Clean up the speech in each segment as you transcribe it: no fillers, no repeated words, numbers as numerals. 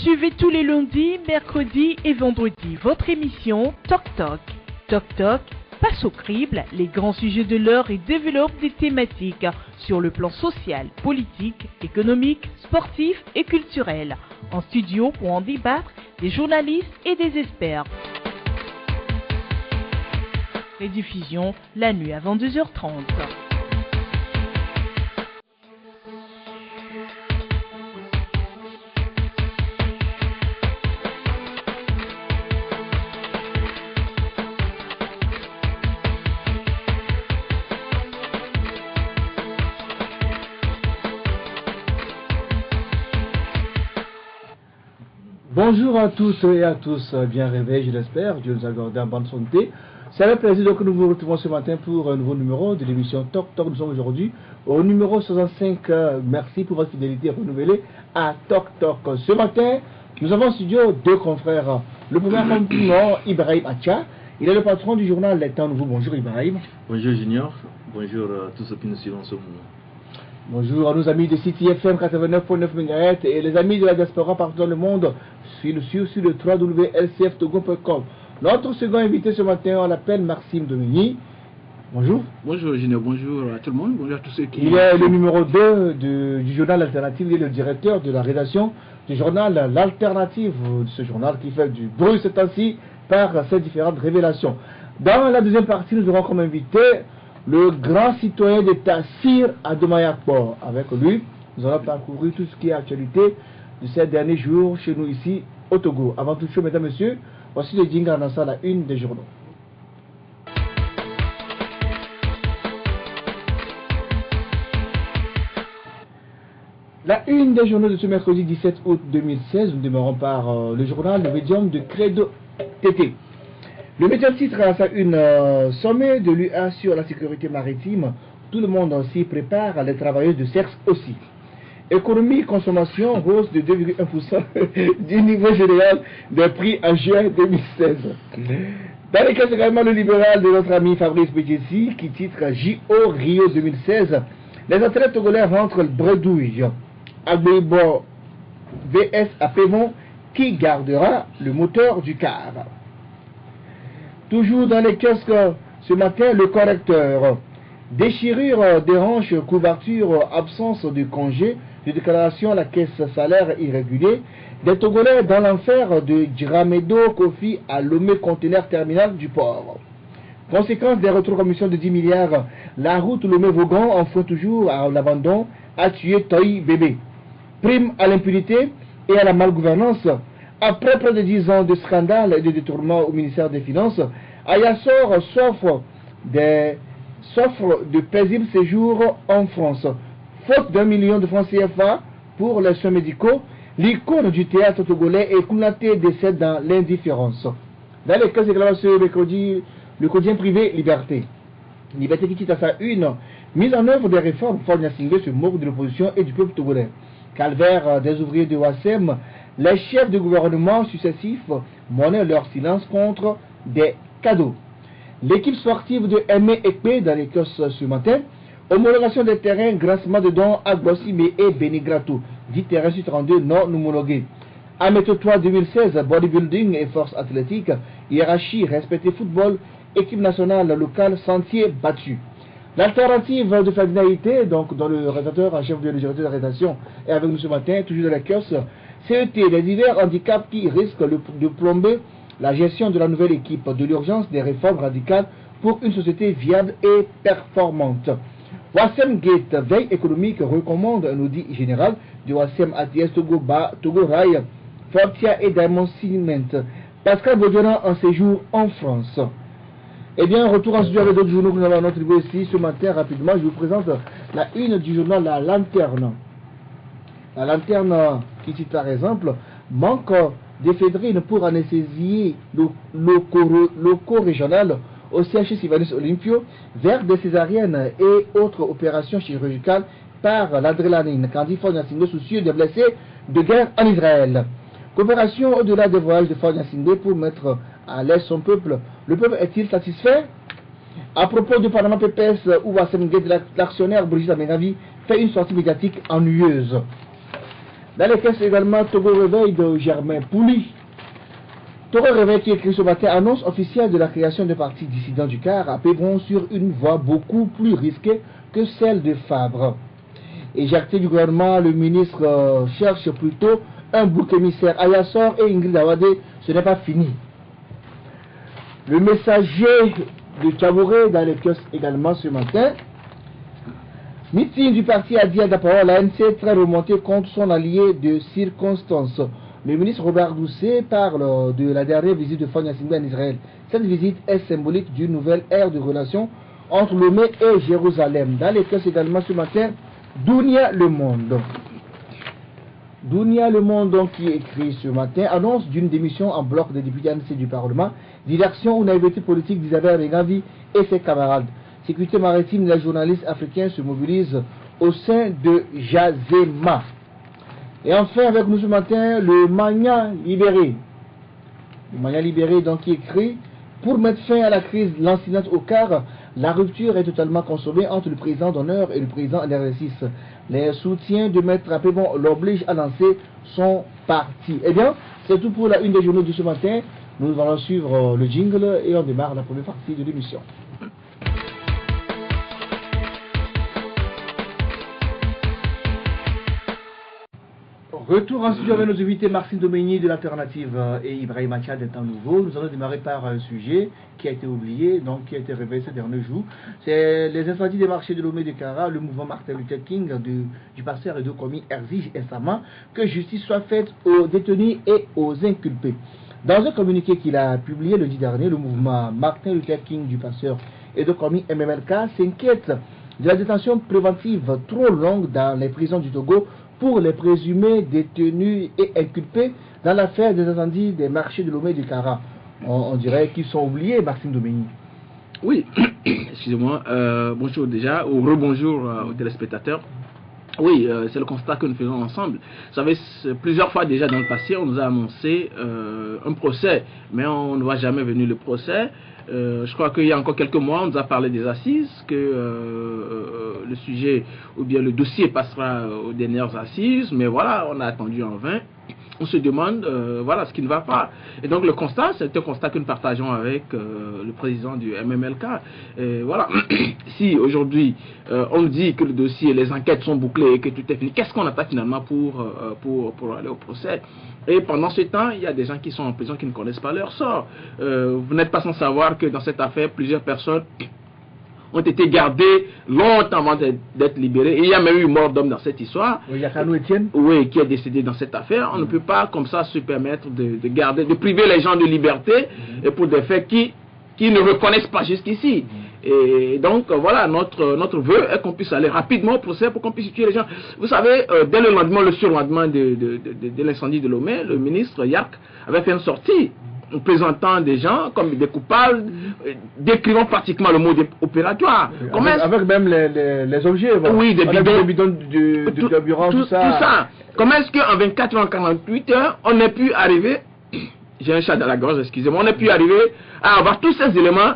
Suivez tous les lundis, mercredis et vendredis votre émission Toc Toc. Toc Toc passe au crible les grands sujets de l'heure et développe des thématiques sur le plan social, politique, économique, sportif et culturel. En studio pour en débattre des journalistes et des experts. Rediffusion la nuit à 22h30. Bonjour à tous et à tous, bien réveillés, je l'espère, Dieu nous accorde en bonne santé. C'est un plaisir donc que nous vous retrouvons ce matin pour un nouveau numéro de l'émission Toc Toc. Nous sommes aujourd'hui au numéro 65. Merci pour votre fidélité renouvelée à Toc Toc. Ce matin, nous avons en studio deux confrères. Le premier compagnon, Ibrahim Acha. Il est le patron du journal Les Temps Nouveaux. Bonjour Ibrahim. Bonjour Junior. Bonjour à tous ceux qui nous suivent en ce moment. Bonjour à nos amis de City FM 89.9 MHz et les amis de la diaspora partout dans le monde sur le www.lcftogo.com. Notre second invité ce matin, on l'appelle Maxime Domini. Bonjour. Bonjour Junior, bonjour à tout le monde, bonjour à tous ceux qui... Il est le numéro 2 du journal Alternative, il est le directeur de la rédaction du journal L'Alternative, ce journal qui fait du bruit ce temps-ci par ses différentes révélations. Dans la deuxième partie, nous aurons comme invité le grand citoyen d'État Sir Adomayakpo. Avec lui, nous allons parcourir tout ce qui est actualité de ces derniers jours chez nous ici au Togo. Avant toute chose, mesdames et messieurs, voici le jingle annonçant la une des journaux. La une des journaux de ce mercredi 17 août 2016, nous démarrons par le journal Le Médium de Credo TT. Le médium titre à sa une sommet de l'UA sur la sécurité maritime. Tout le monde s'y prépare, les travailleuses de sexe aussi. Économie, consommation, hausse de 2,1% du niveau général des prix en juin 2016. Dans les cas également le libéral de notre ami Fabrice Béjessi qui titre JO Rio 2016. Les athlètes togolais rentrent le bredouille. Agbeibo VS à Pévon qui gardera le moteur du car. Toujours dans les kiosques ce matin, le correcteur. Déchirure des hanches, couverture, absence de congé, de déclaration à la caisse salaire irrégulier. Des Togolais dans l'enfer de Djiramedo Kofi à Lomé conteneur terminal du port. Conséquence des retours commission de 10 milliards, la route Lomé-Vaugan enfreint toujours à l'abandon, a tué Toy Bébé. Prime à l'impunité et à la malgouvernance. Après près de 10 ans de scandale et de détournement au ministère des Finances, Ayassor s'offre de paisibles séjours en France. Faute d'1 million de francs CFA pour les soins médicaux, l'icône du théâtre togolais est Kounaté décède dans l'indifférence. Dans les cas également ce mercredi, le quotidien privé Liberté. Liberté qui quitte à sa une, mise en œuvre des réformes, Ford Gnassingbé se moque de l'opposition et du peuple togolais. Calvaire des ouvriers de Wassem, les chefs de gouvernement successifs monnaient leur silence contre des cadeaux. L'équipe sportive de Aimé Ekpe dans les kiosques ce matin, homologation des terrains, grassement de dons à Bossime et Benigrato, 10 terrains sur 32 non homologués. Ameto 3 2016, bodybuilding et force athlétique, hiérarchie, respecté football, équipe nationale locale, sentier battu. L'alternative de finalité, donc dans le rédacteur en chef de la de la rédaction, est avec nous ce matin, toujours dans la kiosque. CET, les divers handicaps qui risquent de plomber la gestion de la nouvelle équipe, de l'urgence des réformes radicales pour une société viable et performante. Wassem Gate, veille économique, recommande un audit général de Wassem ATS Togo Rail, Fortia et Diamond Cement. Pascal Baudiana en séjour en France. Eh bien, retour en studio avec d'autres journaux que nous avons à notre niveau ici ce matin. Rapidement, je vous présente la une du journal La Lanterne. La Lanterne qui cite par exemple, manque d'éphédrine pour anesthésier locaux régional au CHU Sylvanus Olympio vers des césariennes et autres opérations chirurgicales par l'adrénaline. Candy Ford Gnassingbé soucieux des blessés de guerre en Israël. Coopération au-delà des voyages de Ford Gnassingbé pour mettre à l'aise son peuple. Le peuple est-il satisfait? À propos du Panama PPS, où Wassem Gate, l'actionnaire Brigitte Amenavi, fait une sortie médiatique ennuyeuse. Dans les caisses également, Togo Réveil de Germain Pouli. Togo Réveil qui écrit ce matin, annonce officielle de la création de parti dissident du CAR à Pébron sur une voie beaucoup plus risquée que celle de Fabre. Éjecté du gouvernement, le ministre cherche plutôt un bouc émissaire. Ayassor et Ingrid Awade, ce n'est pas fini. Le messager de Tchabouré dans les kiosques également ce matin. Meeting du parti a dit à Dapao, l'ANC très remonté contre son allié de circonstance. Le ministre Robert Doucet parle de la dernière visite de Fonya Singbe en Israël. Cette visite est symbolique d'une nouvelle ère de relations entre Lomé et Jérusalem. Dans les kiosques également ce matin, Dounia Le Monde. Dounia Le Monde, donc, qui écrit ce matin, annonce d'une démission en bloc des députés ANC du Parlement, direction ou naïveté politique d'Isabelle Regavi et ses camarades. Sécurité maritime, les journalistes africains se mobilisent au sein de Jazema. Et enfin, avec nous ce matin, le Mania Libéré. Le Mania Libéré, donc, qui écrit, pour mettre fin à la crise lancinante au CAR, la rupture est totalement consommée entre le président d'honneur et le président en exercice. Les soutiens de Maître Pébron l'obligent à lancer son parti. Eh bien, c'est tout pour la une des journaux de ce matin. Nous allons suivre le jingle et on démarre la première partie de l'émission. Retour en studio avec nos invités Marcine Domény de l'Alternative et Ibrahim Achad d'un temps nouveau. Nous allons démarrer par un sujet qui a été oublié, donc qui a été révélé ces derniers jours. C'est les incendies des marchés de Lomé de Kara. Le mouvement Martin Luther King du pasteur Edo Komi exige récemment que justice soit faite aux détenus et aux inculpés. Dans un communiqué qu'il a publié le 10 dernier, le mouvement Martin Luther King du pasteur Edo Komi MMLK s'inquiète de la détention préventive trop longue dans les prisons du Togo pour les présumés détenus et inculpés dans l'affaire des incendies des marchés de Lomé de Kara. On dirait qu'ils sont oubliés, Marcine Domény. Oui, excusez-moi. Bonjour déjà, ou rebonjour aux téléspectateurs. Oui, c'est le constat que nous faisons ensemble. Vous savez, plusieurs fois déjà dans le passé, on nous a annoncé un procès, mais on ne voit jamais venir le procès. Je crois qu'il y a encore quelques mois, on nous a parlé des assises, que le sujet ou bien le dossier passera aux dernières assises, mais voilà, on a attendu en vain. On se demande, voilà, ce qui ne va pas. Et donc le constat, c'est un constat que nous partageons avec le président du MMLK. Et voilà, si aujourd'hui on dit que le dossier, les enquêtes sont bouclées et que tout est fini, qu'est-ce qu'on attend finalement pour aller au procès? Et pendant ce temps, il y a des gens qui sont en prison qui ne connaissent pas leur sort. Vous n'êtes pas sans savoir que dans cette affaire, plusieurs personnes ont été gardés longtemps avant d'être libérés. Et il y a même eu mort d'homme dans cette histoire. Oui, il y a Kanou Etienne. Oui, qui est décédé dans cette affaire. On ne peut pas comme ça se permettre de garder, de priver les gens de liberté et pour des faits qui ne reconnaissent pas jusqu'ici. Et donc voilà, notre vœu est qu'on puisse aller rapidement au procès pour qu'on puisse tuer les gens. Vous savez, dès le lendemain, le surlendemain de l'incendie de Lomé, le ministre Yark avait fait une sortie présentant des gens comme des coupables, décrivant pratiquement le mode opératoire. Avec même les objets. Bon. Oui, des bidons de carburant, tout ça. Comment est-ce qu'en 24 heures, en 48 heures, on ait pu arriver, j'ai un chat dans la gorge, excusez-moi, on ait pu arriver à avoir tous ces éléments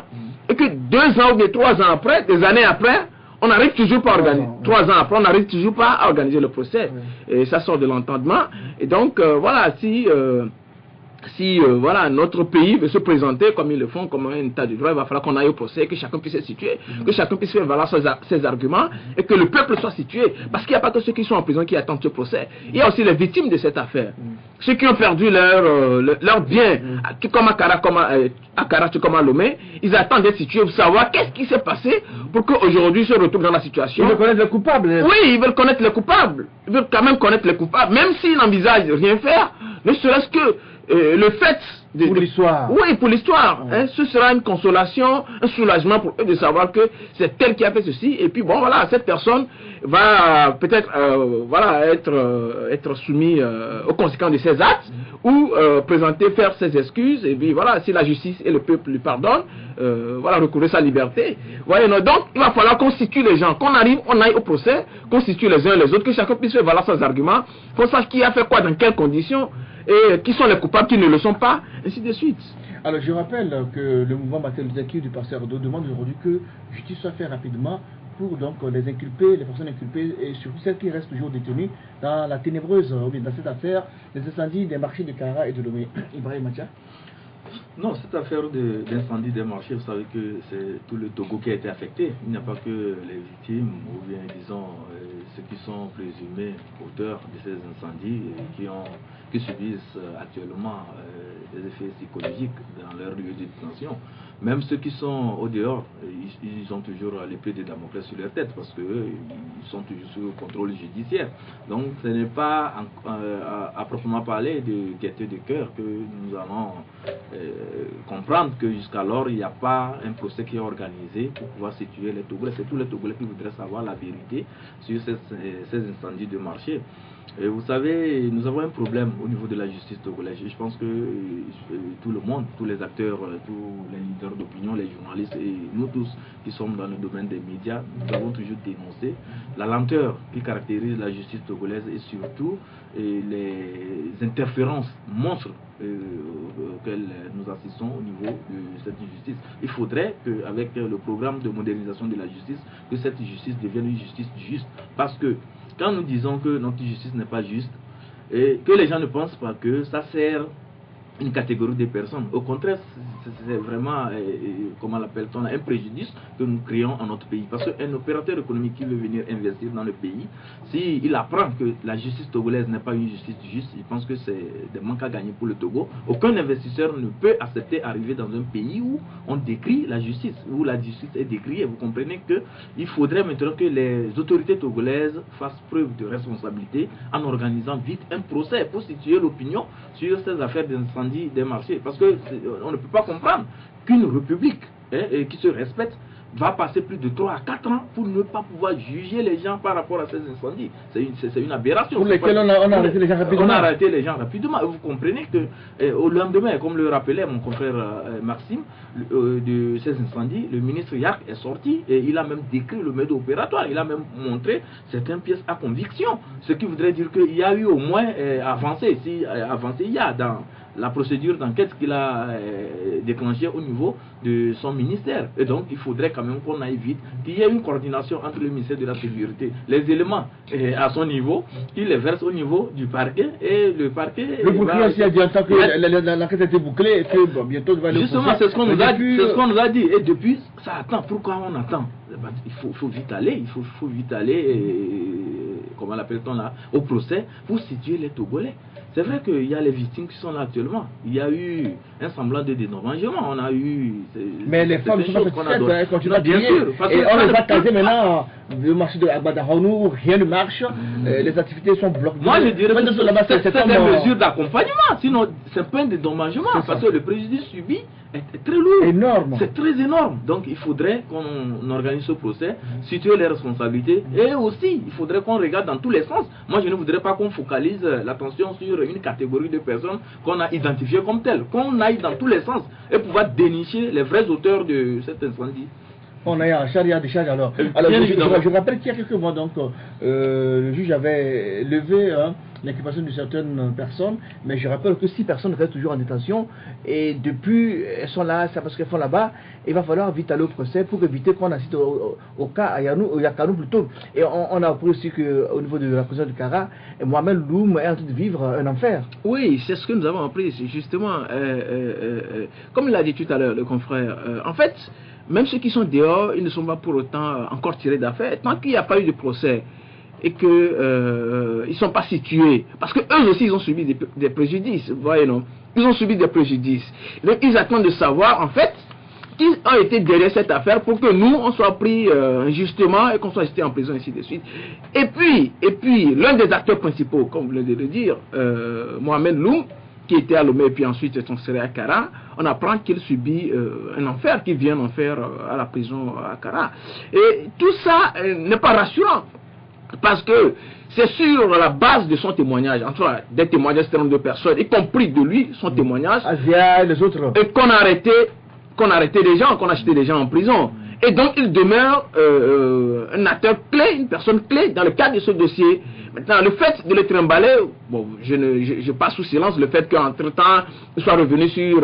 et que 2 ans ou bien 3 ans après, des années après, on n'arrive toujours pas à organiser. 3 ans après, on n'arrive toujours pas à organiser le procès. Et ça sort de l'entendement. Et donc, voilà, si voilà, notre pays veut se présenter comme ils le font, comme un état de droit, il va falloir qu'on aille au procès, que chacun puisse se situer, que chacun puisse faire valoir ses arguments et que le peuple soit situé. Parce qu'il n'y a pas que ceux qui sont en prison qui attendent ce procès. Il y a aussi les victimes de cette affaire. Ceux qui ont perdu leur bien, comme à Kara, comme à Lomé, ils attendent d'être situés pour savoir qu'est-ce qui s'est passé pour qu'aujourd'hui ils se retrouvent dans la situation. Ils veulent connaître les coupables. Oui, ils veulent connaître les coupables. Ils veulent quand même connaître les coupables, même s'ils n'envisagent rien faire, ne serait-ce que le fait pour l'histoire. Oui, pour l'histoire. Hein, ce sera une consolation, un soulagement pour eux de savoir que c'est elle qui a fait ceci. Et puis bon, voilà, cette personne va peut-être voilà, être soumise aux conséquences de ses actes ou faire ses excuses. Et puis voilà, si la justice et le peuple lui pardonnent, voilà, recouvrer sa liberté. Voyez, donc il va falloir qu'on situe les gens, qu'on arrive, on aille au procès, qu'on situe les uns et les autres, que chacun puisse faire valoir ses arguments, qu'on sache qui a fait quoi, dans quelles conditions, et qui sont les coupables, qui ne le sont pas, ainsi de suite. Alors je rappelle que le mouvement Martin Luther King du pasteur Edo demande aujourd'hui que justice soit faite rapidement pour donc les inculpés, les personnes inculpées et surtout celles qui restent toujours détenues dans la ténébreuse, dans cette affaire des incendies des marchés de Kara et de Lomé. Ibrahim Macha. Non, cette affaire d'incendie des marchés, vous savez que c'est tout le Togo qui a été affecté. Il n'y a pas que les victimes, ou bien disons ceux qui sont présumés auteurs de ces incendies et qui subissent actuellement des effets psychologiques dans leur lieu de détention. Même ceux qui sont au dehors, ils ont toujours l'épée de Damoclès sur leur tête parce qu'ils sont toujours sous contrôle judiciaire. Donc ce n'est pas à proprement parler de gaieté de cœur que nous allons comprendre que jusqu'alors il n'y a pas un procès qui est organisé pour pouvoir situer les Togolais. C'est tous les Togolais qui voudraient savoir la vérité sur ces incendies de marché. Et vous savez, nous avons un problème au niveau de la justice togolaise. Je pense que tout le monde, tous les acteurs, tous les leaders d'opinion, les journalistes et nous tous qui sommes dans le domaine des médias, nous avons toujours dénoncé la lenteur qui caractérise la justice togolaise et surtout les interférences monstres auxquelles nous assistons au niveau de cette justice. Il faudrait qu'avec le programme de modernisation de la justice, que cette justice devienne une justice juste. Parce que quand nous disons que notre justice n'est pas juste, et que les gens ne pensent pas que ça sert une catégorie de personnes. Au contraire, c'est vraiment, comment l'appelle-t-on, un préjudice que nous créons en notre pays. Parce qu'un opérateur économique qui veut venir investir dans le pays, s'il apprend que la justice togolaise n'est pas une justice juste, il pense que c'est des manques à gagner pour le Togo. Aucun investisseur ne peut accepter d'arriver dans un pays où on décrit la justice, où la justice est décriée. Vous comprenez qu'il faudrait maintenant que les autorités togolaises fassent preuve de responsabilité en organisant vite un procès pour situer l'opinion sur ces affaires d'incendie des marchés, parce que on ne peut pas comprendre qu'une république qui se respecte va passer plus de 3 à 4 ans pour ne pas pouvoir juger les gens par rapport à ces incendies. C'est une aberration. Pour lesquels on a arrêté les gens rapidement. On a arrêté les gens rapidement. Vous comprenez que au lendemain, comme le rappelait mon confrère Maxime, de ces incendies, le ministre Yark est sorti et il a même décrit le mode opératoire. Il a même montré certaines pièces à conviction. Ce qui voudrait dire qu'il y a eu au moins avancé. Si avancé il y a dans la procédure d'enquête qu'il a déclenchée au niveau de son ministère. Et donc, il faudrait quand même qu'on aille vite, qu'il y ait une coordination entre le ministère de la Sécurité, les éléments à son niveau, qu'il les verse au niveau du parquet, et le parquet... Le procureur aussi a dit en tant que l'enquête a été bouclée et que bientôt il va aller... Justement, c'est ce qu'on nous a dit. Et depuis, ça attend. Pourquoi on attend? Il faut vite aller, il faut vite aller, comment l'appelle-t-on là, au procès, pour situer les Togolais. C'est vrai qu'il y a les victimes qui sont là actuellement. Il y a eu un semblant de dédommagement. On a eu... Mais les femmes sont pas satisfaites, elles continuent à payer. Et on les a casées maintenant, le marché de Agbadahonou, rien ne marche, les activités sont bloquées. Moi je dirais que c'est une mesure d'accompagnement, sinon c'est pas un dédommagement, parce que le préjudice subi est très lourd. Énorme. C'est très énorme. Donc il faudrait qu'on organise ce procès, situer les responsabilités, et aussi il faudrait qu'on regarde dans tous les sens. Moi je ne voudrais pas qu'on focalise l'attention sur une catégorie de personnes qu'on a identifiées comme telles, qu'on aille dans tous les sens et pouvoir dénicher les vrais auteurs de cet incendie. On a un charge, il y a des charges alors. Je rappelle qu'il y a quelques mois, donc, le juge avait levé l'inculpation de certaines personnes, mais je rappelle que 6 personnes restent toujours en détention, et depuis, elles sont là, c'est parce qu'elles font là-bas, il va falloir vite aller au procès pour éviter qu'on assiste au cas à Yakanou plutôt. Et on a appris aussi qu'au niveau de la prison de Kara, Mohamed Loum est en train de vivre un enfer. Oui, c'est ce que nous avons appris, justement, comme l'a dit tout à l'heure le confrère, en fait, même ceux qui sont dehors, ils ne sont pas pour autant encore tirés d'affaire. Tant qu'il n'y a pas eu de procès et qu'ils ne sont pas situés, parce qu'eux aussi, ils ont subi des préjudices, vous voyez, non? Ils ont subi des préjudices. Donc, ils attendent de savoir, en fait, qui ont été derrière cette affaire pour que nous, on soit pris injustement et qu'on soit jeté en prison, ainsi de suite. Et puis l'un des acteurs principaux, comme vous venez de le dire, Mohamed Loum, qui était à Lomé et puis ensuite est transféré à Kara, on apprend qu'il subit un enfer, qu'il vient en faire à la prison à Kara. Et tout ça n'est pas rassurant, parce que c'est sur la base de son témoignage, entre des témoignages de personnes, y compris de lui, son témoignage, Asia et les autres, et qu'on a arrêté des gens, qu'on a acheté des gens en prison. Et donc, il demeure un acteur clé, une personne clé dans le cadre de ce dossier. Maintenant, le fait de le trimballer, bon, je passe sous silence le fait qu'entre-temps, il soit revenu sur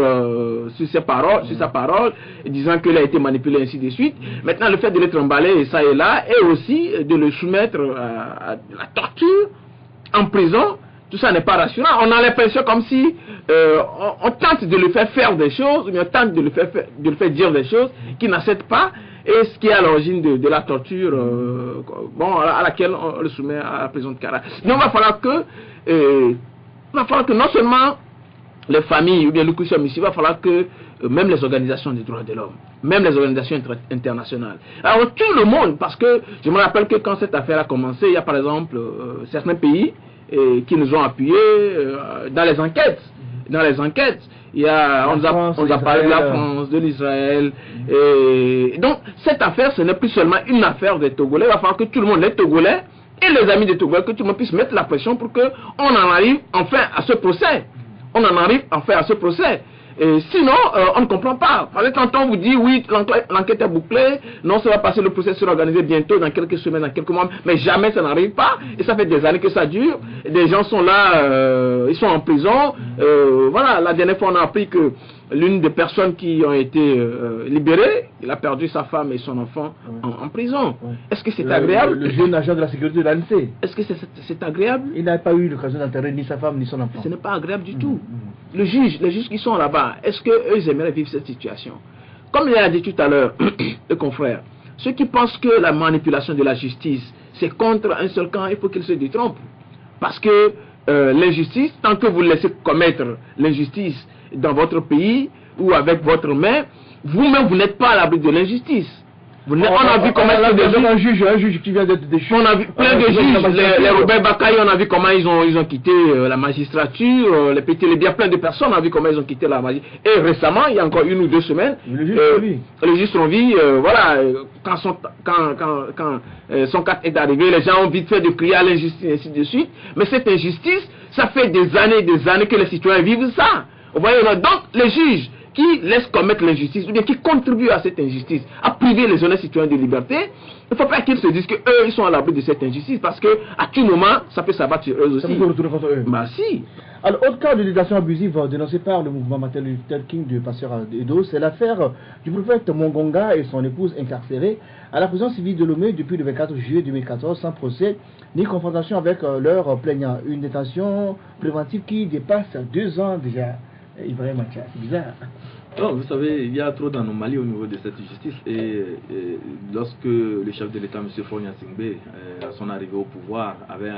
sa parole, disant qu'il a été manipulé, ainsi de suite. Maintenant, le fait de le trimballer, ça et là, et aussi de le soumettre à la torture en prison, tout ça n'est pas rassurant. On a l'impression comme si on tente de le faire des choses, mais on tente de le faire dire des choses qu'il n'accepte pas. Et ce qui est à l'origine de la torture à laquelle on le soumet à la prison de Kara. Mais il va falloir que non seulement les familles ou bien le Christian ici, il va falloir que même les organisations des droits de l'homme, même les organisations internationales, alors tout le monde, parce que je me rappelle que quand cette affaire a commencé, il y a par exemple certains pays qui nous ont appuyés dans les enquêtes. Il y a, on nous a parlé de la France, de l'Israël. Et donc, cette affaire, ce n'est plus seulement une affaire des Togolais. Il va falloir que tout le monde, les Togolais et les amis des Togolais, que tout le monde puisse mettre la pression pour qu'on en arrive enfin à ce procès. Et sinon, on ne comprend pas. Parce que quand on vous dit, oui, l'enquête est bouclée, non, ça va passer, le procès sera organisé bientôt, dans quelques semaines, dans quelques mois, mais jamais ça n'arrive pas. Et ça fait des années que ça dure. Et des gens sont là, ils sont en prison. Voilà, la dernière fois, on a appris que l'une des personnes qui ont été libérées, il a perdu sa femme et son enfant en prison. Est-ce que c'est agréable? Le jeune agent de la sécurité de l'ANC. Est-ce que c'est agréable? Il n'a pas eu l'occasion d'enterrer ni sa femme ni son enfant. Ce n'est pas agréable du tout. Les juges qui sont là-bas, est-ce qu'eux aimeraient vivre cette situation? Comme il a dit tout à l'heure, le confrère, ceux qui pensent que la manipulation de la justice, c'est contre un seul camp, il faut qu'ils se détrompent. Parce que l'injustice, tant que vous laissez commettre l'injustice dans votre pays ou avec votre main, vous-même, vous n'êtes pas à l'abri de l'injustice. On a vu comment un juge qui vient d'être déchu. On a vu plein de juges, les Robert Bakaï, on a vu comment ils ont quitté la magistrature, les bien plein de personnes, on a vu comment ils ont quitté la magistrature. Et récemment, il y a encore 1 ou 2 semaines, le juge Tronvi, voilà, quand son cas est arrivé, les gens ont vite fait de crier à l'injustice et ainsi de suite. Mais cette injustice, ça fait des années que les citoyens vivent ça. Vous voyez, donc les juges qui laissent commettre l'injustice, ou bien qui contribuent à cette injustice, à priver les honnêtes citoyens de liberté, il ne faut pas qu'ils se disent qu'eux, ils sont à l'abri de cette injustice, parce qu'à tout moment, ça peut s'abattre sur eux aussi. Ça peut se retourner contre eux. Bah si. Alors, autre cas de détention abusive dénoncé par le mouvement Martin Luther King de Pasteur Edo, c'est l'affaire du prophète Mongonga et son épouse incarcérée à la prison civile de Lomé depuis le 24 juillet 2014 sans procès ni confrontation avec leur plaignant. Une détention préventive qui dépasse 2 ans déjà. Ibrahim Macha, c'est bizarre. Non, vous savez, il y a trop d'anomalies au niveau de cette justice et lorsque le chef de l'État, M. Faure Gnassingbé, à son arrivée au pouvoir, avait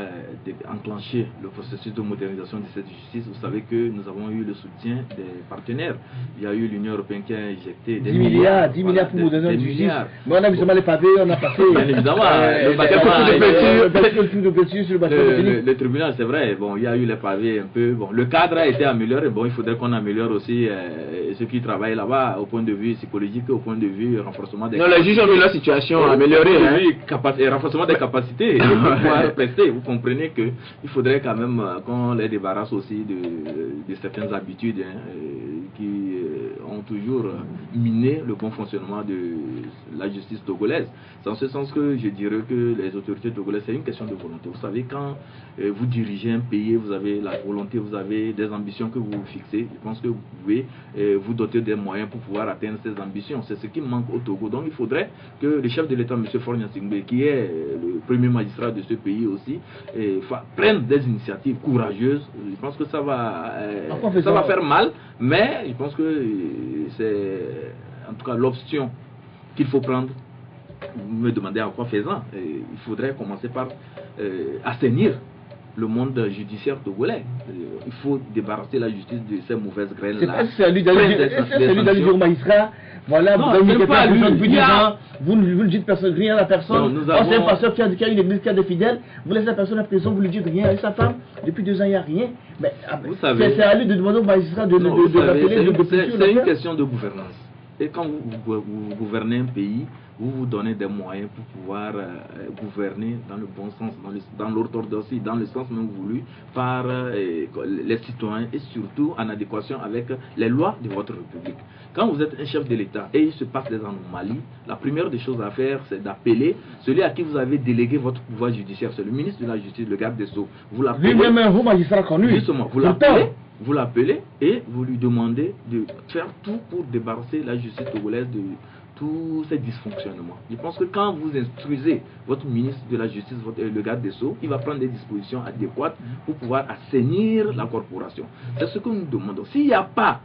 enclenché le processus de modernisation de cette justice, vous savez que nous avons eu le soutien des partenaires. Il y a eu l'Union européenne qui a injecté 10 milliards pour moderniser la justice. Mais on a vu seulement les pavés, on a passé. Bien évidemment, le tribunal, c'est vrai, bon, il y a eu les pavés un peu. Bon, le cadre a été amélioré, bon, il faudrait qu'on améliore aussi ceux qui travaillent là-bas au point de vue psychologique, au point de vue renforcement des capacités. Les juges ont vu la situation améliorée. Renforcement des capacités pour pouvoir prester. Vous comprenez qu'il faudrait quand même qu'on les débarrasse aussi de certaines habitudes qui ont toujours miné le bon fonctionnement de la justice togolaise. C'est en ce sens que je dirais que les autorités togolaises, c'est une question de volonté. Vous savez, quand vous dirigez un pays, vous avez la volonté, vous avez des ambitions que vous vous fixez. Je pense que vous pouvez vous doter des moyens pour pouvoir atteindre ces ambitions. C'est ce qui manque au Togo. Donc il faudrait que le chef de l'État, M. Faure Gnassingbé, qui est le premier magistrat de ce pays aussi, prenne des initiatives courageuses. Je pense que ça va faire mal, mais je pense que c'est en tout cas l'option qu'il faut prendre. Vous me demandez en quoi faisant. Il faudrait commencer par assainir le monde judiciaire togolais. Il faut débarrasser la justice de ces mauvaises graines-là. C'est lui d'aller dire au magistrat, voilà, vous avez mis pas depuis 10 ans, vous ne dites rien à la personne. C'est un pasteur qui a une église qui a des fidèles, vous laissez la personne à la prison, vous ne lui dites rien à sa femme, depuis 2 ans il n'y a rien. Mais c'est à lui de demander au magistrat de l'appeler. C'est une question de gouvernance. Et quand vous gouvernez un pays, vous vous donnez des moyens pour pouvoir gouverner dans le bon sens, dans l'orthodoxie, dans le sens même voulu par les citoyens et surtout en adéquation avec les lois de votre République. Quand vous êtes un chef de l'État et il se passe des anomalies, la première des choses à faire, c'est d'appeler celui à qui vous avez délégué votre pouvoir judiciaire, c'est le ministre de la Justice, le garde des Sceaux. Vous l'appelez. Lui-même un haut magistrat connu. Justement, vous l'appelez et vous lui demandez de faire tout pour débarrasser la justice togolaise de tous ces dysfonctionnements. Je pense que quand vous instruisez votre ministre de la Justice, le garde des Sceaux, il va prendre des dispositions adéquates pour pouvoir assainir la corporation. C'est ce que nous demandons. S'il n'y a pas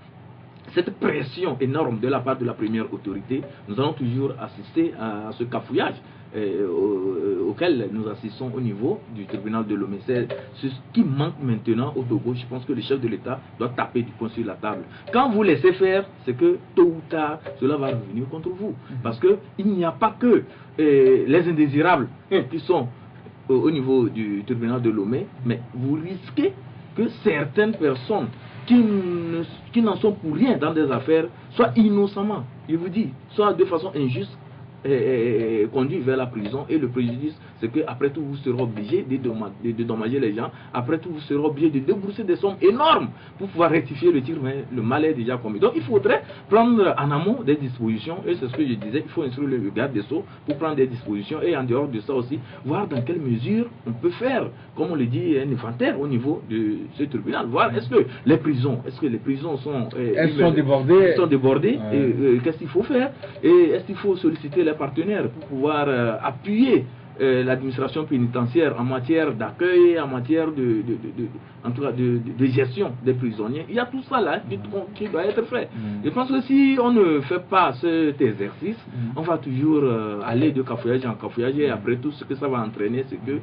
cette pression énorme de la part de la première autorité, nous allons toujours assister à ce cafouillage auquel nous assistons au niveau du tribunal de Lomé. C'est ce qui manque maintenant au Togo. Je pense que le chef de l'État doit taper du poing sur la table. Quand vous laissez faire, c'est que tôt ou tard, cela va revenir contre vous. Parce qu'il n'y a pas que les indésirables qui sont au niveau du tribunal de Lomé, mais vous risquez que certaines personnes qui n'en sont pour rien dans des affaires, soit innocemment, je vous dis, soit de façon injuste, conduit vers la prison, et le préjudice, c'est qu'après tout, vous serez obligé de dédommager les gens, après tout, vous serez obligé de débourser des sommes énormes pour pouvoir rectifier le tir, mais le mal est déjà commis. Donc, il faudrait prendre en amont des dispositions, et c'est ce que je disais, il faut instruire le garde des Sceaux pour prendre des dispositions, et en dehors de ça aussi, voir dans quelle mesure on peut faire, comme on le dit, un inventaire au niveau de ce tribunal, voir est-ce que les prisons sont... elles sont débordées. Ouais. Qu'est-ce qu'il faut faire, et est-ce qu'il faut solliciter les partenaires pour pouvoir appuyer l'administration pénitentiaire en matière d'accueil, en matière de gestion des prisonniers. Il y a tout ça là qui doit être fait. Je pense que si on ne fait pas cet exercice, on va toujours aller de cafouillage en cafouillage, et après tout ce que ça va entraîner, c'est que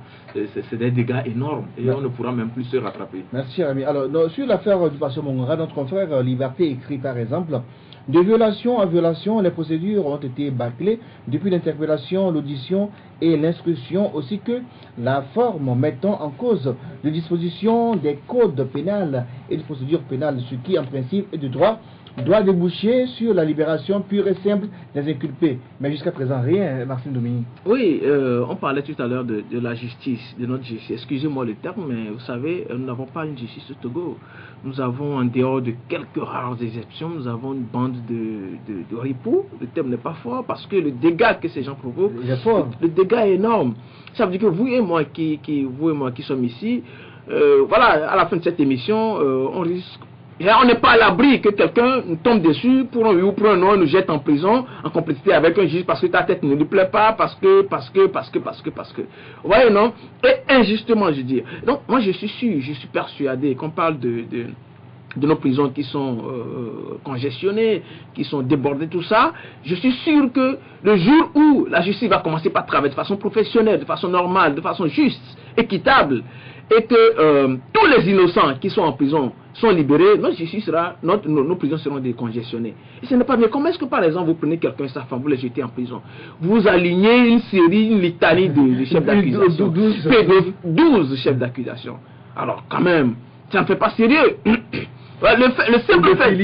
c'est des dégâts énormes et on ne pourra même plus se rattraper. Merci, ami. Alors, sur l'affaire du pasteur Mongara, notre confrère Liberté écrit par exemple: de violation en violation, les procédures ont été bâclées depuis l'interpellation, l'audition et l'instruction, aussi que la forme mettant en cause les dispositions des codes pénals et des procédures pénales, ce qui en principe est de droit, doit déboucher sur la libération pure et simple des inculpés. Mais jusqu'à présent, rien, Marcin Dominique. Oui, on parlait tout à l'heure de la justice, de notre justice. Excusez-moi le terme, mais vous savez, nous n'avons pas une justice au Togo. Nous avons, en dehors de quelques rares exceptions, nous avons une bande de ripoux. Le terme n'est pas fort, parce que le dégât que ces gens provoquent, le dégât est énorme. Ça veut dire que vous et moi qui sommes ici, voilà, à la fin de cette émission, on risque... On n'est pas à l'abri que quelqu'un nous tombe dessus pour un oui ou pour un non, nous jette en prison en complicité avec un juge parce que ta tête ne lui plaît pas, parce que. Vous voyez, non? Et injustement, je dis. Donc, moi, je suis sûr, je suis persuadé qu'on parle de nos prisons qui sont congestionnées, qui sont débordées, tout ça. Je suis sûr que le jour où la justice va commencer par travailler de façon professionnelle, de façon normale, de façon juste, équitable, et que tous les innocents qui sont en prison sont libérés, nos prisons seront décongestionnées. Et ce n'est pas bien. Comment est-ce que, par exemple, vous prenez quelqu'un et sa femme, vous les jetez en prison? Vous alignez une litanie de chefs d'accusation. 12 chefs d'accusation. Alors, quand même, ça ne fait pas sérieux. Le simple fait,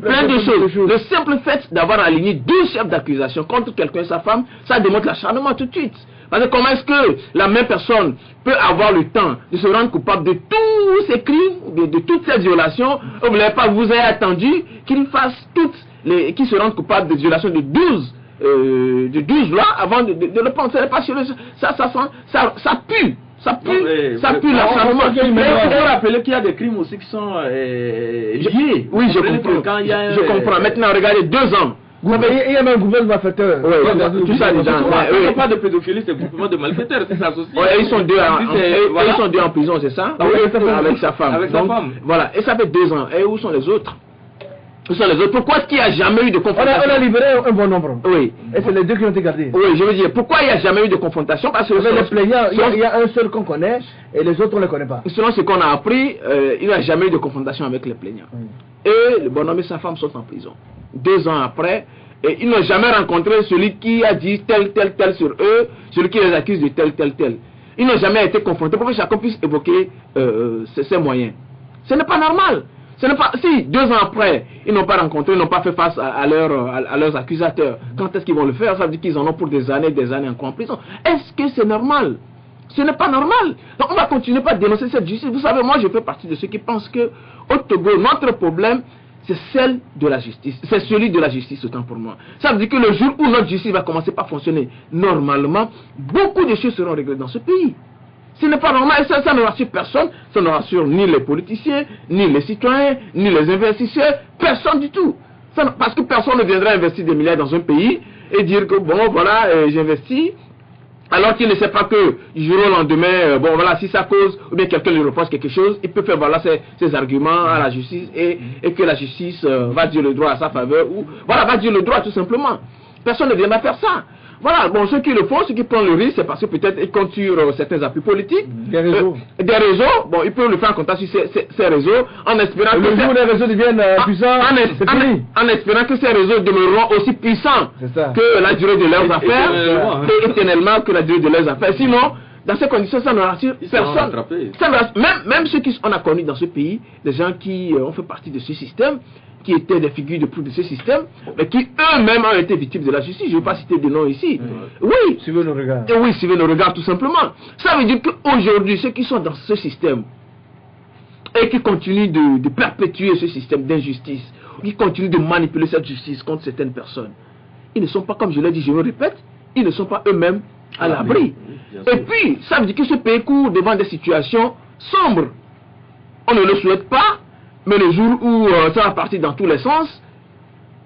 plein de choses. Le simple fait d'avoir aligné 12 chefs d'accusation contre quelqu'un et sa femme, ça démontre l'acharnement tout de suite. Parce que comment est-ce que la même personne peut avoir le temps de se rendre coupable de tous ces crimes, de toutes ces violations? Vous n'avez pas, vous avez attendu qu'il fasse qu'il se rende coupable de violations de 12 là avant de le prendre. Ça pue. Ça pue l'acharnement. Il faut rappeler qu'il y a des crimes aussi qui sont liés. Oui, je comprends. Je comprends. Maintenant, regardez, 2 ans. Il y a même un gouvernement malfaiteur. Tout ça déjà. Il n'y a pas de pédophilie, c'est groupement de malfaiteurs, c'est ça aussi. Ils sont deux en prison, c'est ça? Avec sa femme. Voilà, et ça fait 2 ans. Et où sont les autres? Pourquoi est-ce qu'il n'y a jamais eu de confrontation? On a libéré un bon nombre. Oui. Et c'est les 2 qui ont été gardés. Oui, je veux dire, pourquoi il n'y a jamais eu de confrontation? Parce que les plaignants, il y a un seul qu'on connaît et les autres on ne les connaît pas. Selon ce qu'on a appris, il n'y a jamais eu de confrontation avec les plaignants. Et le bonhomme et sa femme sont en prison. 2 ans après, et ils n'ont jamais rencontré celui qui a dit tel sur eux, celui qui les accuse de tel. Ils n'ont jamais été confrontés pour que chacun puisse évoquer ses moyens. Ce n'est pas normal. Ce n'est pas, si 2 ans après, ils n'ont pas rencontré, ils n'ont pas fait face à leurs accusateurs, quand est-ce qu'ils vont le faire? Ça veut dire qu'ils en ont pour des années encore en prison. Est-ce que c'est normal? Ce n'est pas normal. Donc on va continuer pas à dénoncer cette justice. Vous savez, moi je fais partie de ceux qui pensent que au Togo, notre problème, c'est celle de la justice. C'est celui de la justice autant pour moi. Ça veut dire que le jour où notre justice va commencer par fonctionner normalement, beaucoup de choses seront réglées dans ce pays. Ce n'est pas normal, ça ne rassure personne, ça ne rassure ni les politiciens, ni les citoyens, ni les investisseurs, personne du tout. Parce que personne ne viendra investir des milliards dans un pays et dire que bon voilà, j'investis, alors qu'il ne sait pas que du jour au lendemain, bon voilà, si ça cause, ou bien quelqu'un lui reproche quelque chose, il peut faire voilà ses arguments à la justice et que la justice va dire le droit à sa faveur, ou voilà, va dire le droit tout simplement. Personne ne viendra faire ça. Voilà, bon, ceux qui le font, ceux qui prennent le risque, c'est parce que peut-être ils comptent sur certains appuis politiques. Des réseaux. Des réseaux, bon, ils peuvent le faire en comptant sur ces réseaux, en espérant que les réseaux deviennent puissants, en espérant que ces réseaux demeureront aussi puissants que la durée de leurs affaires, et éternellement que la durée de leurs affaires. Sinon, dans ces conditions, ça ne rassure personne. Même ceux qu'on a connus dans ce pays, des gens qui ont fait partie de ce système, qui étaient des figures de proue de ce système, mais qui eux-mêmes ont été victimes de la justice. Je ne vais pas citer de noms ici. Oui. Suivez nos regards. Oui, suivez nos regards tout simplement. Ça veut dire qu'aujourd'hui, ceux qui sont dans ce système et qui continuent de perpétuer ce système d'injustice, qui continuent de manipuler cette justice contre certaines personnes, ils ne sont pas, comme je l'ai dit, je me répète, ils ne sont pas eux-mêmes à l'abri. Et puis, ça veut dire que ce pays court devant des situations sombres. On ne le souhaite pas. Mais le jour où ça va partir dans tous les sens,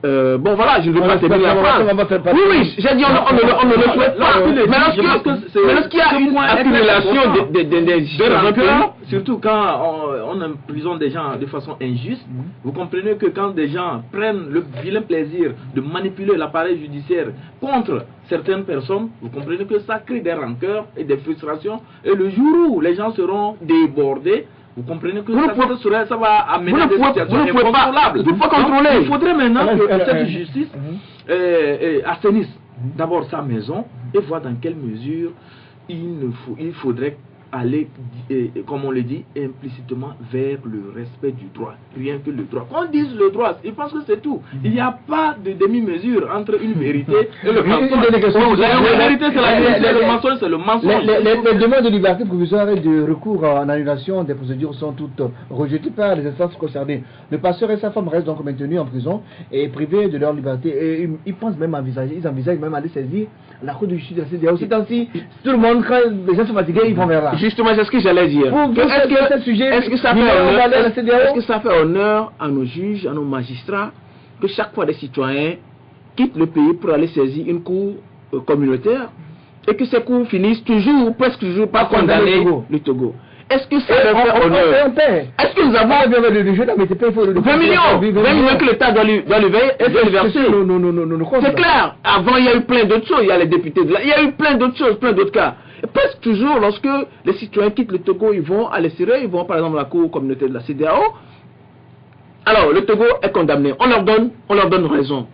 bon voilà, je ne veux pas terminer la phrase. Oui, j'ai dit on ne le souhaite pas. Mais lorsqu'il y a une accumulation de rancœur, surtout quand on emprisonne des gens de façon injuste, vous comprenez que quand des gens prennent le vilain plaisir de manipuler l'appareil judiciaire contre certaines personnes, vous comprenez que ça crée des rancœurs et des frustrations. Et le jour où les gens seront débordés, vous comprenez que ça va amener des situations incontrôlables. Il faudrait maintenant que cette justice assainisse d'abord sa maison et voir dans quelle mesure il faudrait aller, comme on le dit, implicitement vers le respect du droit. Rien que le droit. Qu'on dise le droit, ils pensent que c'est tout. Il n'y a pas de demi-mesure entre une vérité et le mensonge. La vérité, c'est la vérité, le mensonge, c'est le mensonge. Les demandes de liberté provisoire et de recours en annulation des procédures sont toutes rejetées par les instances concernées. Le pasteur et sa femme restent donc maintenus en prison et privés de leur liberté. Et ils pensent même ils envisagent même aller saisir la Cour de justice de la CEDEAO. C'est ainsi, tout le monde, quand les gens sont fatigués, ils vont vers là. Justement, c'est ce que j'allais dire. Est-ce que ça fait honneur à nos juges, à nos magistrats, que chaque fois des citoyens quittent le pays pour aller saisir une cour communautaire et que ces cours finissent toujours, presque toujours, par condamner le Togo? Est-ce que ça fait honneur? Est-ce que nous avons 20 millions que l'État doit lui verser? C'est clair. Avant, il y a eu plein d'autres choses. Il y a les députés de là. Il y a eu plein d'autres choses, plein d'autres cas. Et presque toujours, lorsque les citoyens quittent le Togo, ils vont à l'extérieur, ils vont par exemple à la cour communautaire de la CEDEAO. Alors, le Togo est condamné. On leur donne raison.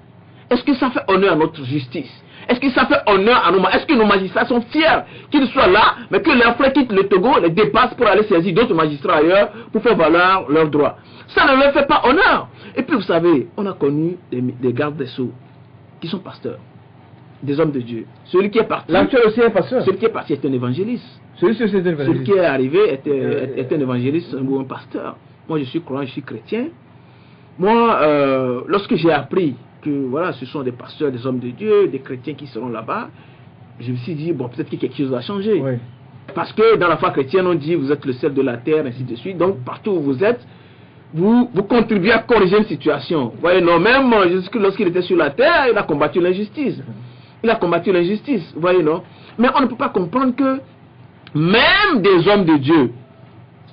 Est-ce que ça fait honneur à notre justice? Est-ce que ça fait honneur à nos... Est-ce que nos magistrats sont fiers qu'ils soient là, mais que leurs frères quittent le Togo, les dépassent pour aller saisir d'autres magistrats ailleurs pour faire valoir leurs droits? Ça ne leur fait pas honneur. Et puis vous savez, on a connu des gardes des Sceaux qui sont pasteurs, des hommes de Dieu. Celui qui est parti... L'actuel aussi est pasteur. Celui qui est parti est un évangéliste. Celui qui est arrivé est un évangéliste ou un pasteur. Moi je suis croyant, je suis chrétien. Moi, lorsque j'ai appris que voilà, ce sont des pasteurs, des hommes de Dieu, des chrétiens qui seront là-bas, je me suis dit, bon, peut-être que quelque chose va changer. Oui. Parce que dans la foi chrétienne, on dit, vous êtes le sel de la terre, ainsi de suite. Donc, partout où vous êtes, vous contribuez à corriger une situation. Vous voyez, non, même lorsqu'il était sur la terre, il a combattu l'injustice. Il a combattu l'injustice, vous voyez, non? Mais on ne peut pas comprendre que même des hommes de Dieu,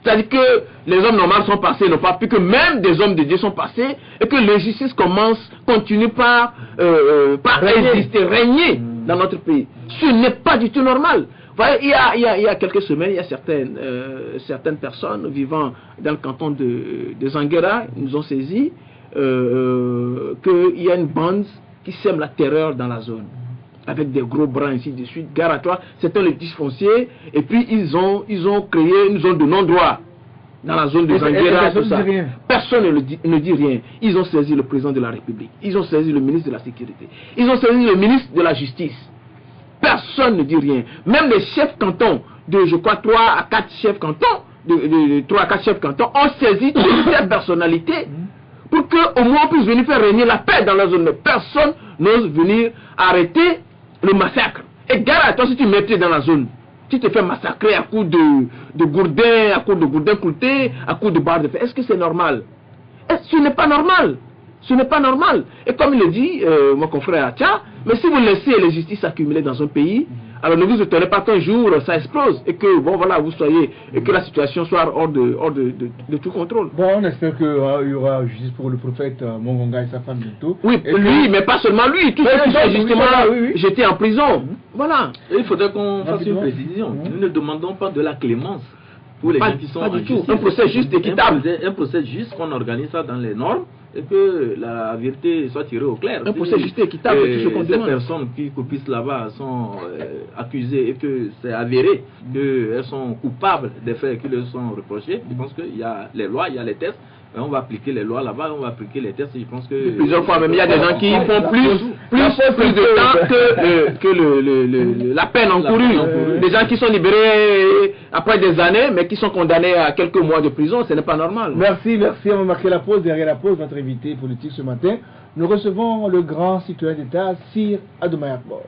c'est-à-dire que les hommes normaux sont passés, non pas plus que même des hommes de Dieu sont passés, et que l'injustice continue par exister, régner dans notre pays. Ce n'est pas du tout normal. Vous voyez, il y a quelques semaines, il y a certaines personnes vivant dans le canton de Zanguera, ils nous ont saisi qu'il y a une bande qui sème la terreur dans la zone, avec des gros bras ainsi de suite, gare à toi, c'était le titre foncier, et puis ils ont créé une zone de non-droit. dans la zone de Et Zanguera, tout personne ça. ne dit rien. Personne ne dit rien. Ils ont saisi le président de la République. Ils ont saisi le ministre de la Sécurité. Ils ont saisi le ministre de la Justice. Personne ne dit rien. Même les chefs cantons, de je crois 3 à 4 chefs cantons, de 3 à 4 chefs cantons, ont saisi toutes ces personnalités pour qu'au moins on puisse venir faire régner la paix dans la zone. Mais personne n'ose venir arrêter le massacre. Et gare à toi si tu mettais dans la zone. Tu te fais massacrer à coups de gourdins, à coups de gourdins cloutés, à coups de barres de fer. Est-ce que c'est normal? Ce n'est pas normal. Ce n'est pas normal. Et comme il le dit, mon confrère Atia, mais si vous laissez les justices accumuler dans un pays, alors ne vous étonnez pas qu'un jour ça explose et que, bon voilà, vous soyez, et que la situation soit hors de tout contrôle. Bon, on espère qu'il y aura justice pour le prophète Mongonga et sa femme bientôt. Oui, Et lui, mais pas seulement lui, tous ceux qui sont justement oui. jetés en prison. Voilà. Et il faudrait qu'on fasse une Rapidement. précision. Nous ne demandons pas de la clémence pour les Pas- gens qui sont pas en du tout. justice. Un procès juste, équitable. Un procès juste, qu'on organise ça dans les normes et que la vérité soit tirée au clair. Un procès juste et équitable, tout ce qu'on ces demande. personnes qui copissent là-bas sont accusées et que c'est avéré qu'elles sont coupables des faits qui leur sont reprochés. Je pense qu'il y a les lois, il y a les tests. Et on va appliquer les lois là-bas, on va appliquer les tests. Je pense que Plusieurs fois même, il y a des gens qui font plus de temps que la peine encourue. Des gens qui sont libérés après des années, mais qui sont condamnés à quelques mois de prison, ce n'est pas normal. Merci. On va marquer la pause. Derrière la pause, notre invité politique ce matin, nous recevons le grand citoyen d'État, Sir Adoumaya Akbar.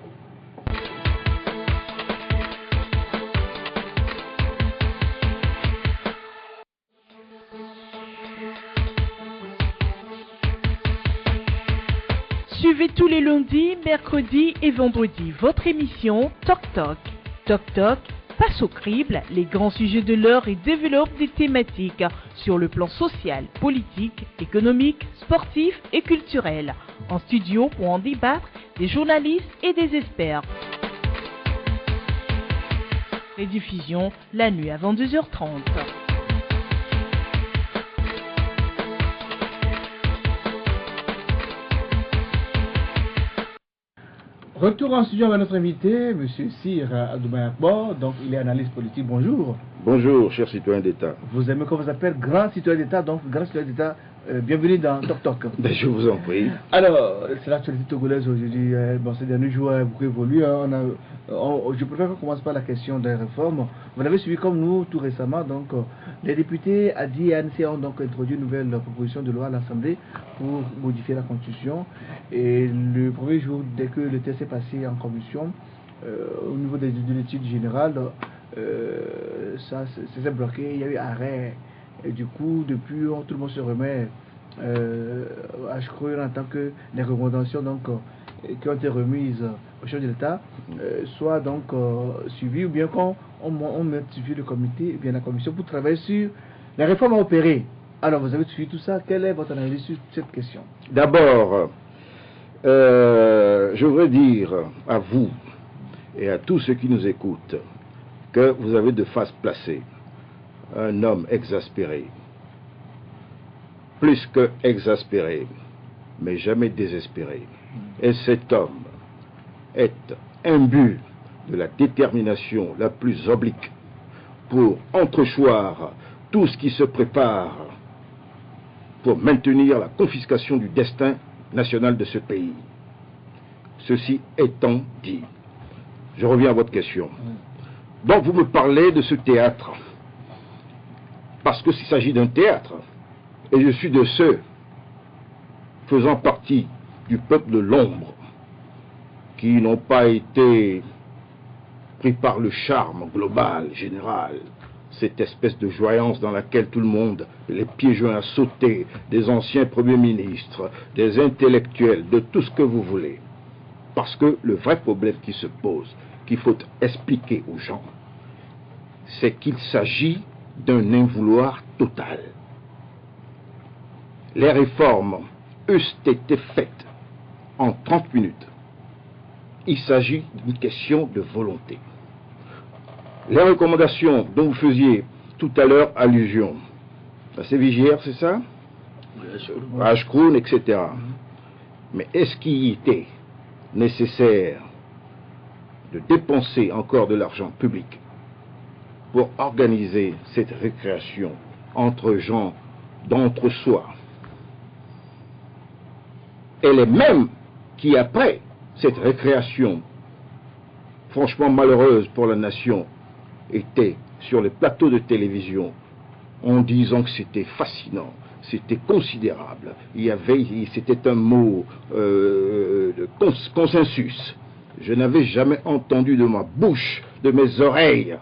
Suivez tous les lundis, mercredis et vendredis votre émission Toc Toc. Toc Toc passe au crible les grands sujets de l'heure et développe des thématiques sur le plan social, politique, économique, sportif et culturel. En studio pour en débattre des journalistes et des experts. Rediffusion la nuit à 22h30. Retour en studio avec notre invité, M. Sir Adoumaya Akbar. Donc, il est analyste politique. Bonjour. Bonjour, cher citoyen d'État. Vous aimez qu'on vous appelle grand citoyen d'État. Donc, grand citoyen d'État, bienvenue dans Toc Toc. Ben, je vous en prie. Alors, c'est l'actualité togolaise aujourd'hui. Bon, ces derniers jours a beaucoup évolué. Je préfère qu'on commence par la question des réformes. Vous l'avez suivi comme nous tout récemment. Donc, les députés ADI et ANC ont donc introduit une nouvelle proposition de loi à l'Assemblée pour modifier la Constitution. Et le premier jour, dès que le test est passé en commission, au niveau de l'étude générale, ça s'est bloqué. Il y a eu arrêt. Et du coup, depuis, tout le monde se remet à scruter en tant que les recommandations donc, qui ont été remises au chef de l'État soient donc suivies, ou bien qu'on notifie le comité, bien la commission, pour travailler sur les réformes à opérer. Alors, vous avez suivi tout ça. Quelle est votre analyse sur cette question? D'abord, je voudrais dire à vous et à tous ceux qui nous écoutent que vous avez de face placée un homme exaspéré, plus que exaspéré, mais jamais désespéré. Et cet homme est imbu de la détermination la plus oblique pour entrechoir tout ce qui se prépare pour maintenir la confiscation du destin national de ce pays. Ceci étant dit, je reviens à votre question. Donc vous me parlez de ce théâtre, parce que s'il s'agit d'un théâtre, et je suis de ceux faisant partie du peuple de l'ombre, qui n'ont pas été pris par le charme global, général, cette espèce de joyance dans laquelle tout le monde, les pieds joints à sauter, des anciens premiers ministres, des intellectuels, de tout ce que vous voulez. Parce que le vrai problème qui se pose, qu'il faut expliquer aux gens, c'est qu'il s'agit d'un invouloir total. Les réformes eussent été faites en 30 minutes. Il s'agit d'une question de volonté. Les recommandations dont vous faisiez tout à l'heure allusion, la CVJR, c'est ça? Ashkroun, etc. Mais est-ce qu'il était nécessaire de dépenser encore de l'argent public pour organiser cette récréation entre gens d'entre-soi. Et les mêmes qui, après cette récréation franchement malheureuse pour la nation, étaient sur les plateaux de télévision en disant que c'était fascinant, c'était considérable. C'était un mot de consensus. Je n'avais jamais entendu de ma bouche, de mes oreilles,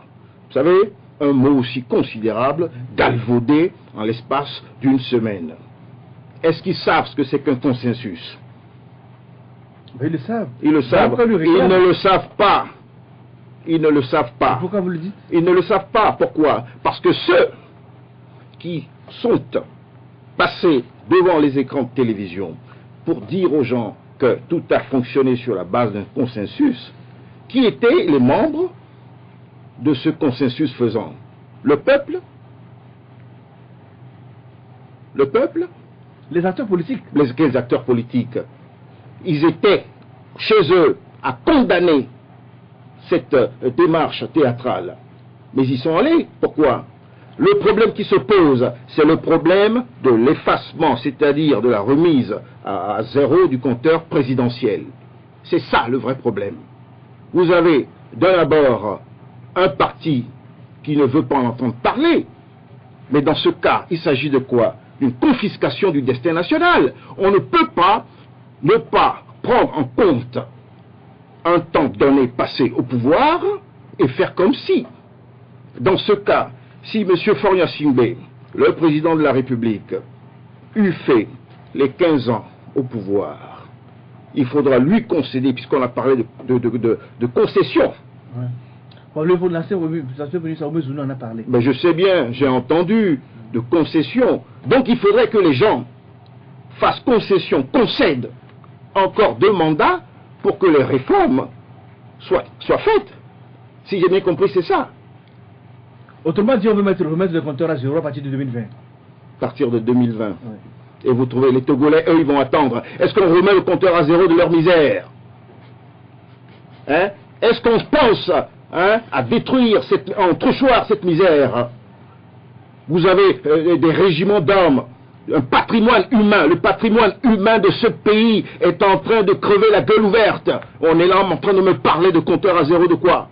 vous savez, un mot aussi considérable, galvaudé en l'espace d'une semaine. Est-ce qu'ils savent ce que c'est qu'un consensus? Mais ils le savent. Ils le savent. Ils ne le savent pas. Ils ne le savent pas. Et pourquoi vous le dites? Ils ne le savent pas. Pourquoi? Parce que ceux qui sont passés devant les écrans de télévision pour dire aux gens que tout a fonctionné sur la base d'un consensus, qui étaient les membres de ce consensus faisant? Le peuple? Le peuple? Les acteurs politiques. Les acteurs politiques. Ils étaient chez eux à condamner cette démarche théâtrale. Mais ils sont allés. Pourquoi? Le problème qui se pose, c'est le problème de l'effacement, c'est-à-dire de la remise à zéro du compteur présidentiel. C'est ça le vrai problème. Vous avez d'un abord un parti qui ne veut pas en entendre parler, mais dans ce cas, il s'agit de quoi? Une confiscation du destin national. On ne peut pas ne pas prendre en compte un temps donné passé au pouvoir et faire comme si. Dans ce cas, si M. Faure Gnassingbé, le président de la République, eût fait les 15 ans au pouvoir, il faudra lui concéder, puisqu'on a parlé de concession. Ouais. Bon, le de l'ancien Zounou en a parlé. Mais je sais bien, j'ai entendu de concession. Donc il faudrait que les gens fassent concession, concèdent encore 2 mandats pour que les réformes soient faites. Si j'ai bien compris, c'est ça. Autrement dit, on veut remettre le compteur à zéro à partir de 2020. À partir de 2020. Ouais. Et vous trouvez, les Togolais, eux, ils vont attendre. Est-ce qu'on remet le compteur à zéro de leur misère? Hein? Est-ce qu'on pense à détruire, entrechoir cette misère? Vous avez des régiments d'hommes, un patrimoine humain. Le patrimoine humain de ce pays est en train de crever la gueule ouverte. On est là en train de me parler de compteur à zéro de quoi?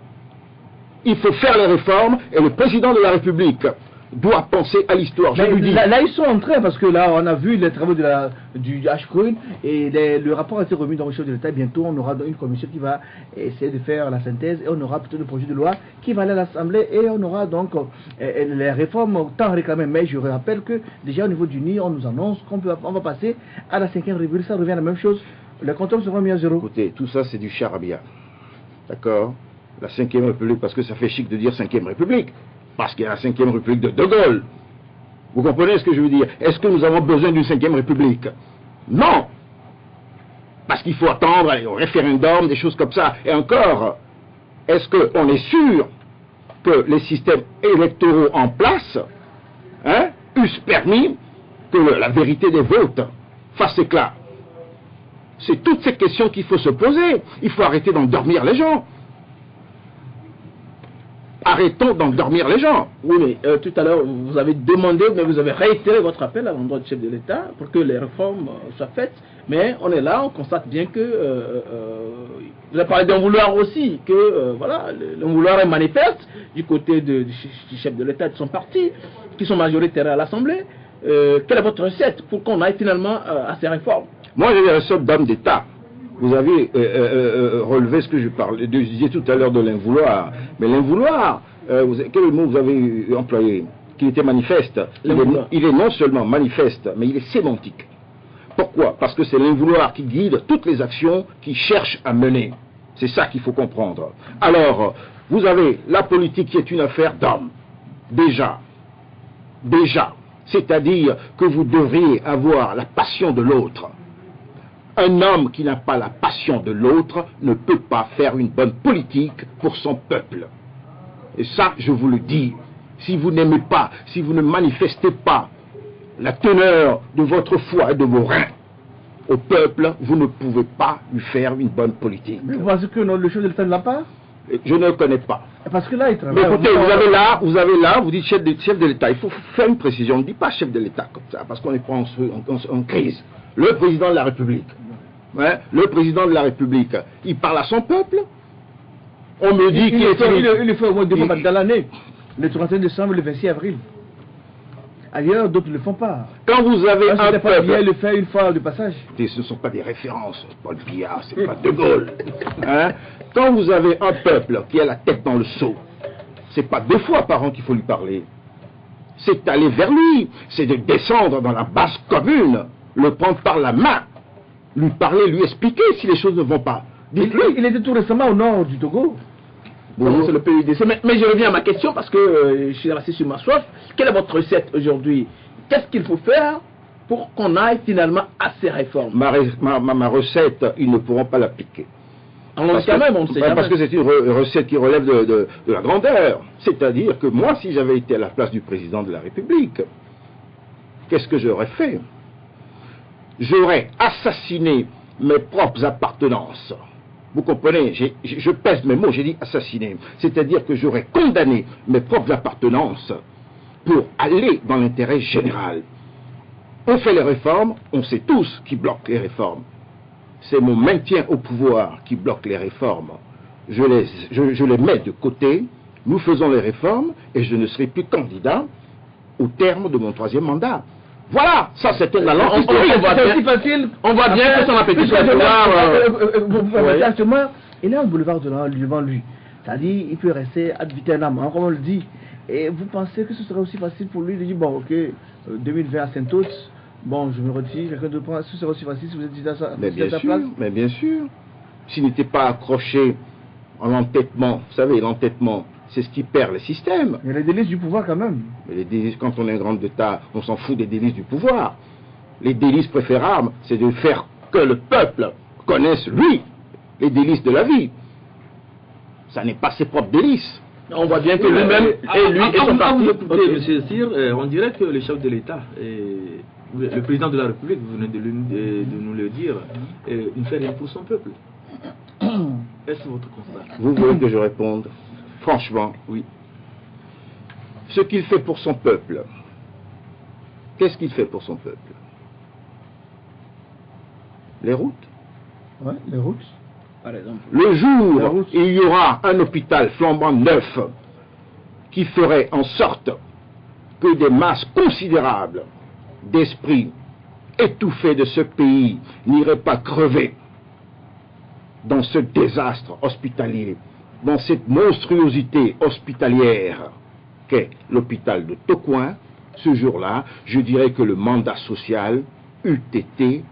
Il faut faire les réformes et le président de la République doit penser à l'histoire. Je lui dis. Là, ils sont en train, parce que là, on a vu les travaux du HCOIN et le rapport a été remis dans le chef de l'État. Bientôt, on aura une commission qui va essayer de faire la synthèse et on aura plutôt le projet de loi qui va aller à l'Assemblée et on aura donc les réformes tant réclamées. Mais je rappelle que déjà au niveau du NI, on nous annonce qu'on va passer à la 5e République. Ça revient à la même chose. Les compteurs seront mis à zéro. Écoutez, tout ça, c'est du charabia. D'accord? La 5e République, parce que ça fait chic de dire 5e République. Parce qu'il y a la 5e République de Gaulle. Vous comprenez ce que je veux dire? Est-ce que nous avons besoin d'une 5e République? Non! Parce qu'il faut attendre au référendum, des choses comme ça. Et encore, est-ce qu'on est sûr que les systèmes électoraux en place eussent permis que la vérité des votes fasse éclat? C'est toutes ces questions qu'il faut se poser. Il faut arrêter d'endormir les gens. Arrêtons d'endormir les gens. Oui, mais tout à l'heure, vous avez demandé, mais vous avez réitéré votre appel à l'endroit du chef de l'État pour que les réformes soient faites. Mais on est là, on constate bien que vous avez parlé d'un vouloir aussi, que voilà, le vouloir est manifeste du côté du chef de l'État et de son parti, qui sont majoritaires à l'Assemblée. Quelle est votre recette pour qu'on aille finalement à ces réformes? Moi, j'ai des recettes d'homme d'État. Vous avez relevé ce que je disais tout à l'heure de l'invouloir. Mais l'invouloir, quel mot vous avez employé? Qu'il était manifeste. Il est non seulement manifeste, mais il est sémantique. Pourquoi? Parce que c'est l'invouloir qui guide toutes les actions qu'il cherche à mener. C'est ça qu'il faut comprendre. Alors, vous avez la politique qui est une affaire d'hommes. Déjà. C'est-à-dire que vous devriez avoir la passion de l'autre. Un homme qui n'a pas la passion de l'autre ne peut pas faire une bonne politique pour son peuple. Et ça, je vous le dis, si vous n'aimez pas, si vous ne manifestez pas la teneur de votre foi et de vos reins au peuple, vous ne pouvez pas lui faire une bonne politique. Vous pensez que le chef de l'État ne l'a pas? Je ne le connais pas. Parce que là, il Mais travaille. écoutez, vous avez là, vous dites chef de l'État. Il faut faire une précision. On ne dit pas chef de l'État comme ça, parce qu'on est pas en crise. Le président de la République. Ouais, le président de la République, il parle à son peuple. On me dit qu'il il le fait au moins 2 fois dans l'année. Le 31 décembre, le 26 avril. Ailleurs, d'autres ne le font pas. Quand vous avez un Paul peuple... Biya le fait une fois de passage. Ce ne sont pas des références. Paul Biya, c'est pas De Gaulle. Hein? Quand vous avez un peuple qui a la tête dans le seau, c'est pas 2 fois par an qu'il faut lui parler. C'est d'aller vers lui. C'est de descendre dans la basse commune, le prendre par la main, lui parler, lui expliquer si les choses ne vont pas. Dites-lui. Il était tout récemment au nord du Togo. Bon, c'est le PUDC. Mais je reviens à ma question parce que je suis resté sur ma soif. Quelle est votre recette aujourd'hui? Qu'est-ce qu'il faut faire pour qu'on aille finalement à ces réformes? Ma recette, ils ne pourront pas l'appliquer. Parce que c'est une recette qui relève de la grandeur. C'est-à-dire que moi, si j'avais été à la place du président de la République, qu'est-ce que j'aurais fait? J'aurais assassiné mes propres appartenances. Vous comprenez, je pèse mes mots, j'ai dit assassiner. C'est-à-dire que j'aurais condamné mes propres appartenances pour aller dans l'intérêt général. On fait les réformes, on sait tous qui bloque les réformes. C'est mon maintien au pouvoir qui bloque les réformes. Je les mets de côté, nous faisons les réformes et je ne serai plus candidat au terme de mon 3e mandat. Voilà, ça c'était la langue. On voit bien que son appétit soit pouvoir. Actuellement, il a un boulevard devant lui. C'est-à-dire, il peut rester ad vitam, comme on le dit. Et vous pensez que ce serait aussi facile pour lui de dire, bon, ok, 2020 à Saint-Ots, bon, je me retire, quelqu'un de prendre, ce serait aussi facile si vous êtes dit à sa place? Mais bien sûr, s'il n'était pas accroché en entêtement, vous savez, l'entêtement, c'est ce qui perd le système. Il y a les délices du pouvoir quand même. Mais les délices, quand on est un grand État, on s'en fout des délices du pouvoir. Les délices préférables, c'est de faire que le peuple connaisse, lui, les délices de la vie. Ça n'est pas ses propres délices. On voit bien que lui-même, et lui et son parti... Écoutez, M. Cyr, on dirait que le chef de l'État, le président de la République, vous venez de nous le dire, ne fait rien pour son peuple. Est-ce votre constat? Vous voulez que je réponde? Franchement, oui. Ce qu'il fait pour son peuple, qu'est-ce qu'il fait pour son peuple? Les routes. Ouais, les routes. Par exemple. Le jour où il y aura un hôpital flambant neuf qui ferait en sorte que des masses considérables d'esprits étouffés de ce pays n'iraient pas crever dans ce désastre hospitalier, dans cette monstruosité hospitalière qu'est l'hôpital de Tocoin, ce jour-là, je dirais que le mandat social eût été,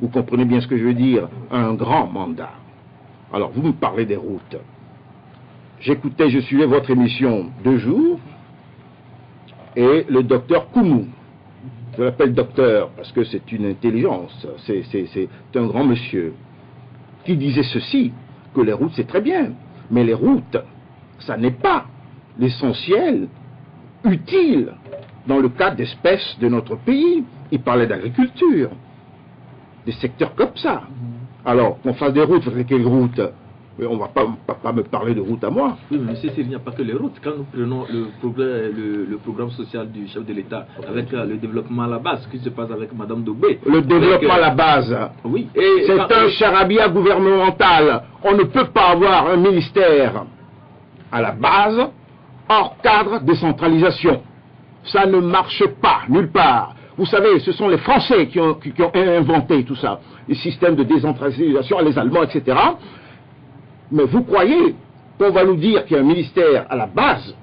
vous comprenez bien ce que je veux dire, un grand mandat. Alors, vous me parlez des routes. J'écoutais, je suivais votre émission 2 jours, et le docteur Koumou, je l'appelle docteur parce que c'est une intelligence, c'est un grand monsieur, qui disait ceci, que les routes c'est très bien, mais les routes, ça n'est pas l'essentiel utile dans le cas d'espèces de notre pays. Il parlait d'agriculture, des secteurs comme ça. Alors, qu'on fasse des routes, quelles routes? Mais on ne va pas me parler de routes à moi. Oui, mais monsieur, il n'y a pas que les routes. Quand nous prenons le programme social du chef de l'État, avec le développement à la base, ce qui se passe avec Mme Dogbé. Le développement à la base, oui. C'est un charabia gouvernemental. On ne peut pas avoir un ministère à la base, hors cadre décentralisation. Ça ne marche pas, nulle part. Vous savez, ce sont les Français qui ont inventé tout ça. Les systèmes de décentralisation, les Allemands, etc. Mais vous croyez qu'on va nous dire qu'il y a un ministère à la base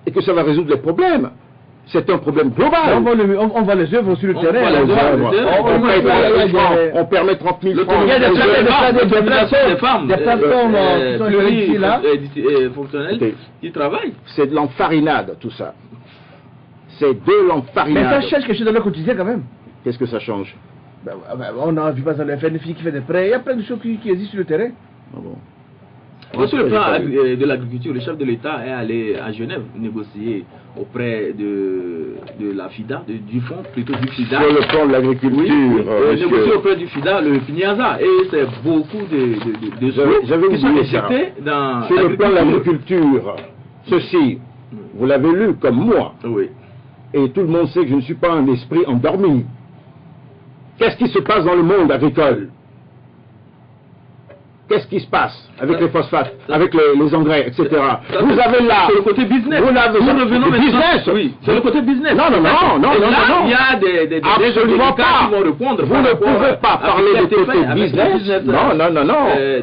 et que ça va résoudre les problèmes? C'est un problème global. On va les œuvres sur le terrain. On permet 30 000 francs. Il y a des plateformes qui sont ici là, fonctionnels qui travaillent. C'est de l'enfarinade tout ça. C'est de l'enfarinade. Mais ça change quelque chose dans le quotidien quand même. Qu'est-ce que ça change? On a vu pas dans le FNFI qui fait des prêts. Il y a plein de choses qui existent sur le terrain. Ah bon. Sur le plan de l'agriculture, le chef de l'État est allé à Genève négocier auprès de la FIDA, du fonds, plutôt du FIDA. Sur le plan de l'agriculture, négocier auprès du FIDA, le FINIASA. Et c'est beaucoup de sous qui sont injectés dans sur le plan de l'agriculture. Ceci, vous l'avez lu comme moi. Oui. Et tout le monde sait que je ne suis pas un esprit endormi. Qu'est-ce qui se passe dans le monde agricole? Qu'est-ce qui se passe avec les phosphates, avec les engrais, etc. Vous avez là... C'est le côté business. Vous l'avez... Nous revenons maintenant... Business. Oui, c'est le côté business. Non. Il y a des absolument pas. Qui vont répondre. Vous ne pouvez pas parler de côté business. Non.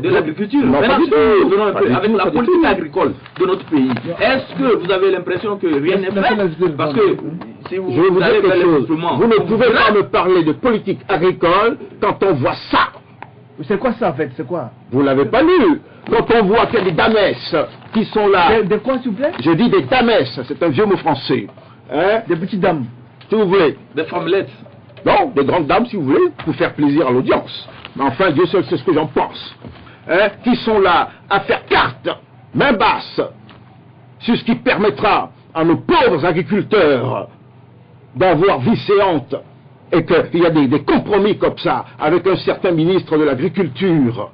De l'agriculture. Maintenant, nous revenons un peu avec la politique agricole de notre pays. Est-ce que vous avez l'impression que rien n'est fait? Parce que si vous... Je vais vous dire quelque chose. Vous ne pouvez pas me parler de politique agricole quand on voit ça. C'est quoi ça en fait? C'est quoi? Vous l'avez pas lu. Quand on voit qu'il y a des damesses qui sont là. Des quoi s'il vous plaît? Je dis des damesses, c'est un vieux mot français. Hein? Des petites dames. Si vous voulez. Des femmelettes. Non, des grandes dames si vous voulez, pour faire plaisir à l'audience. Mais enfin, Dieu seul sait ce que j'en pense. Hein? Qui sont là à faire carte, main basse, sur ce qui permettra à nos pauvres agriculteurs d'avoir vie séante. Et qu'il y a des compromis comme ça, avec un certain ministre de l'Agriculture.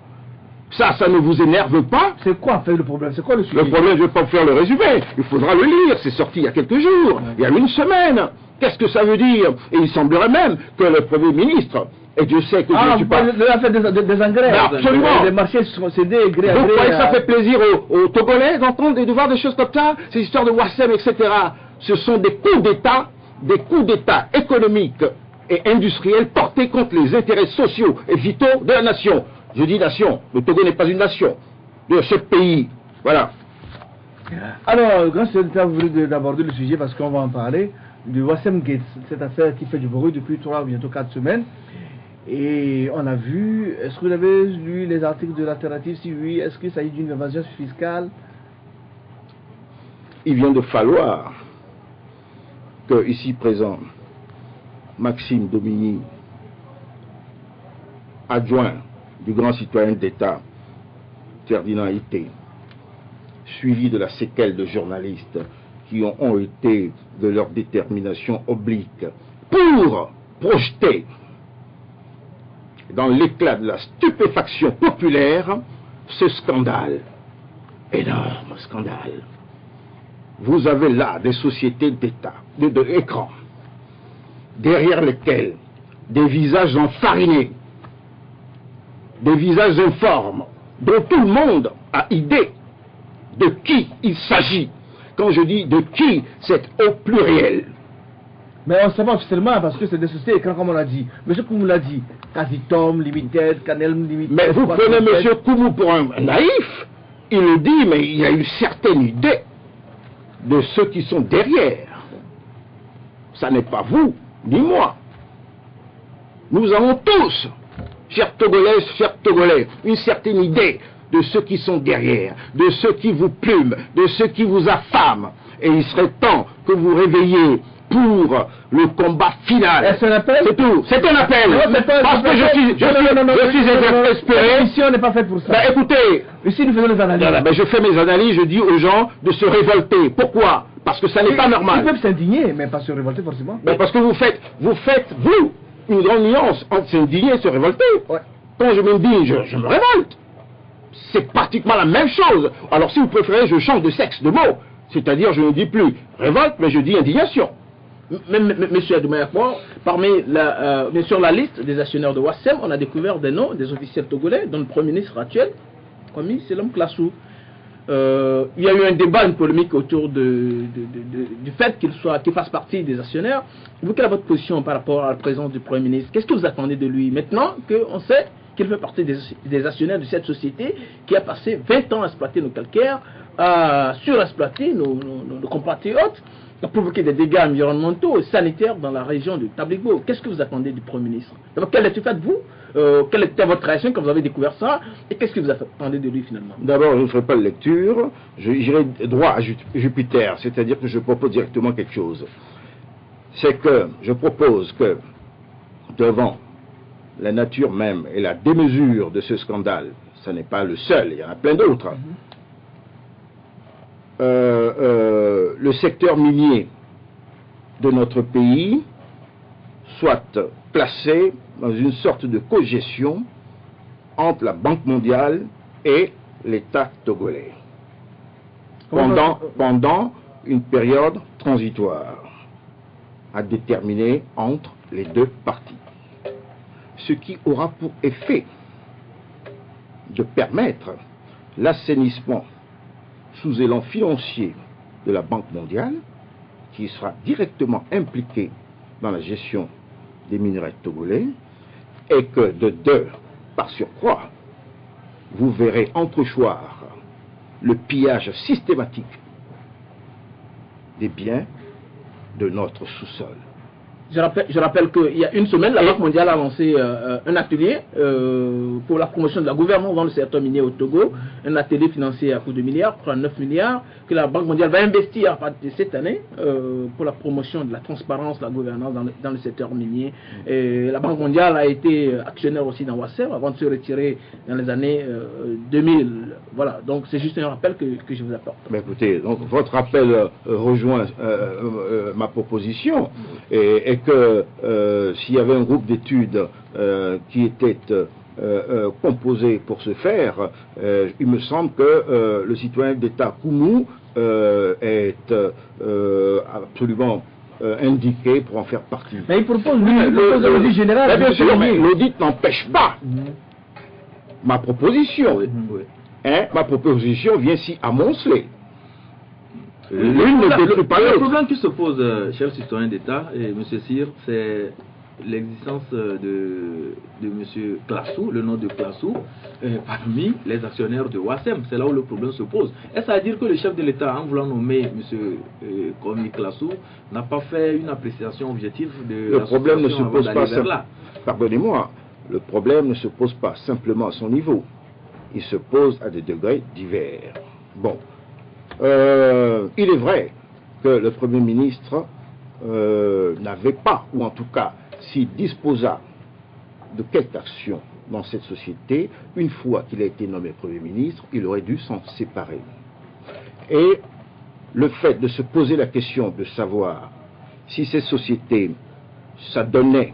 Ça ne vous énerve pas? C'est quoi en fait le problème? C'est quoi le sujet? Le problème, je ne vais pas vous faire le résumé. Il faudra le lire. C'est sorti il y a quelques jours, il y a une semaine. Qu'est-ce que ça veut dire? Et il semblerait même que le Premier ministre, et Dieu sait que je ne suis pas... de l'affaire des engrais. Mais absolument. Les marchés sont cédés, gré à Vous gré. croyez que ça fait plaisir aux Togolais d'entendre et de voir des choses comme ça? Ces histoires de Wassem, etc. Ce sont des coups d'État économiques et industriels portés contre les intérêts sociaux et vitaux de la nation. Je dis nation, le Togo n'est pas une nation, de ce pays. Voilà. Alors, grand secrétaire, vous voulez d'aborder le sujet parce qu'on va en parler du Wassem Gates, cette affaire qui fait du bruit depuis 3 ou bientôt 4 semaines. Et on a vu, est-ce que vous avez lu les articles de l'alternative? Si oui, est-ce qu'il s'agit d'une évasion fiscale? Il vient de falloir que, ici présent, Maxime Domini, adjoint du grand citoyen d'État, Ferdinand Ité, suivi de la séquelle de journalistes qui ont été de leur détermination oblique pour projeter dans l'éclat de la stupéfaction populaire ce scandale, énorme scandale. Vous avez là des sociétés d'État, d'écran, derrière lesquels des visages enfarinés, des visages informes, dont tout le monde a idée de qui il s'agit. Quand je dis de qui, c'est au pluriel. Mais on ne sait pas officiellement parce que c'est des sociétés écrans comme on l'a dit. Monsieur Koumou l'a dit. Casitom, Limited, Canel Limited. Mais vous prenez Monsieur Koumou pour un naïf. Il le dit, mais il a une certaine idée de ceux qui sont derrière. Ça n'est pas vous, ni moi. Nous avons tous, chers Togolaises, chers Togolais, une certaine idée de ceux qui sont derrière, de ceux qui vous plument, de ceux qui vous affament. Et il serait temps que vous réveilliez pour le combat final. C'est un appel? C'est tout. C'est un appel. Non, parce que je suis exaspéré. Ici, on n'est pas fait pour ça. Ben, écoutez, ici, nous faisons les analyses. Ben, je fais mes analyses, je dis aux gens de se révolter. Pourquoi? Parce que ça n'est pas normal. Ils peuvent s'indigner, mais pas se révolter forcément. Ben, parce que vous faites, une grande nuance entre s'indigner et se révolter. Ouais. Quand je m'indigne, je me révolte. C'est pratiquement la même chose. Alors si vous préférez, je change de sexe, de mot. C'est-à-dire, je ne dis plus révolte, mais je dis indignation. Monsieur Adoumayakwa, sur la liste des actionnaires de Wassem, on a découvert des noms des officiels togolais, dont le Premier ministre actuel, Kwame Selom Klassou. Il y a eu un débat, une polémique autour du fait qu'il fasse partie des actionnaires. Vous, quelle est votre position par rapport à la présence du Premier ministre? Qu'est-ce que vous attendez de lui maintenant qu'on sait qu'il fait partie des actionnaires de cette société qui a passé 20 ans à exploiter nos calcaires, à surexploiter nos compatriotes, à provoquer des dégâts environnementaux et sanitaires dans la région de Tabligbo? Qu'est-ce que vous attendez du Premier ministre? D'abord, quelle étude faites-vous? Quelle était votre réaction quand vous avez découvert ça? Et qu'est-ce que vous attendez de lui finalement? D'abord, je ne ferai pas de lecture, j'irai droit à Jupiter, c'est-à-dire que je propose directement quelque chose. C'est que je propose que, devant la nature même et la démesure de ce scandale, ce n'est pas le seul, il y en a plein d'autres. Le secteur minier de notre pays soit placé dans une sorte de cogestion entre la Banque mondiale et l'État togolais pendant une période transitoire à déterminer entre les deux parties. Ce qui aura pour effet de permettre l'assainissement sous élan financier de la Banque mondiale, qui sera directement impliquée dans la gestion des minerais togolais, et que de deux, par surcroît, vous verrez entrechoir le pillage systématique des biens de notre sous-sol. Je rappelle qu'il y a une semaine, la Banque mondiale a lancé un atelier pour la promotion de la gouvernance dans le secteur minier au Togo, un atelier financé à coût de milliards, 39 milliards, que la Banque mondiale va investir à partir de cette année pour la promotion de la transparence, de la gouvernance dans le secteur minier. Et la Banque mondiale a été actionnaire aussi dans Wassem avant de se retirer dans les années 2000. Voilà, donc c'est juste un rappel que je vous apporte. Mais écoutez, donc votre rappel rejoint ma proposition et que s'il y avait un groupe d'études qui était composé pour ce faire, il me semble que le citoyen d'État Koumou est absolument indiqué pour en faire partie. Mais il propose l'audit général. Bien sûr, mais l'audit n'empêche pas ma proposition. Hein, ma proposition vient si amonceler. L'une ne détruit pas l'autre. Le problème qui se pose, chers citoyens d'État et M. Cyr, c'est l'existence de M. Klassou, le nom de Klassou, parmi les actionnaires de Wassem. C'est là où le problème se pose. Est-ce à dire que le chef de l'État, en voulant nommer M. Komi Klassou, n'a pas fait une appréciation objective de le problème ne se pose pas Pardonnez-moi, le problème ne se pose pas simplement à son niveau. Il se pose à des degrés divers. Bon. Il est vrai que le Premier ministre n'avait pas, ou en tout cas, s'il disposa de quelque action dans cette société, une fois qu'il a été nommé Premier ministre, il aurait dû s'en séparer. Et le fait de se poser la question de savoir si cette société s'adonnait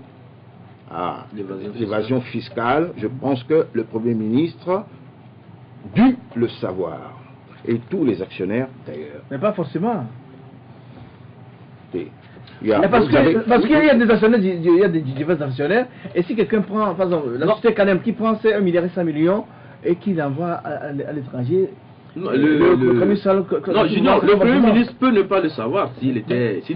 à l'évasion fiscale, je pense que le Premier ministre dut le savoir. Et tous les actionnaires d'ailleurs. Mais pas forcément. Parce qu'il y a des actionnaires, il y a des divers actionnaires, et si quelqu'un prend, par exemple, la société Canem qui prend 1,5 milliard et qui l'envoie à l'étranger, le Premier ministre peut ne pas le savoir s'il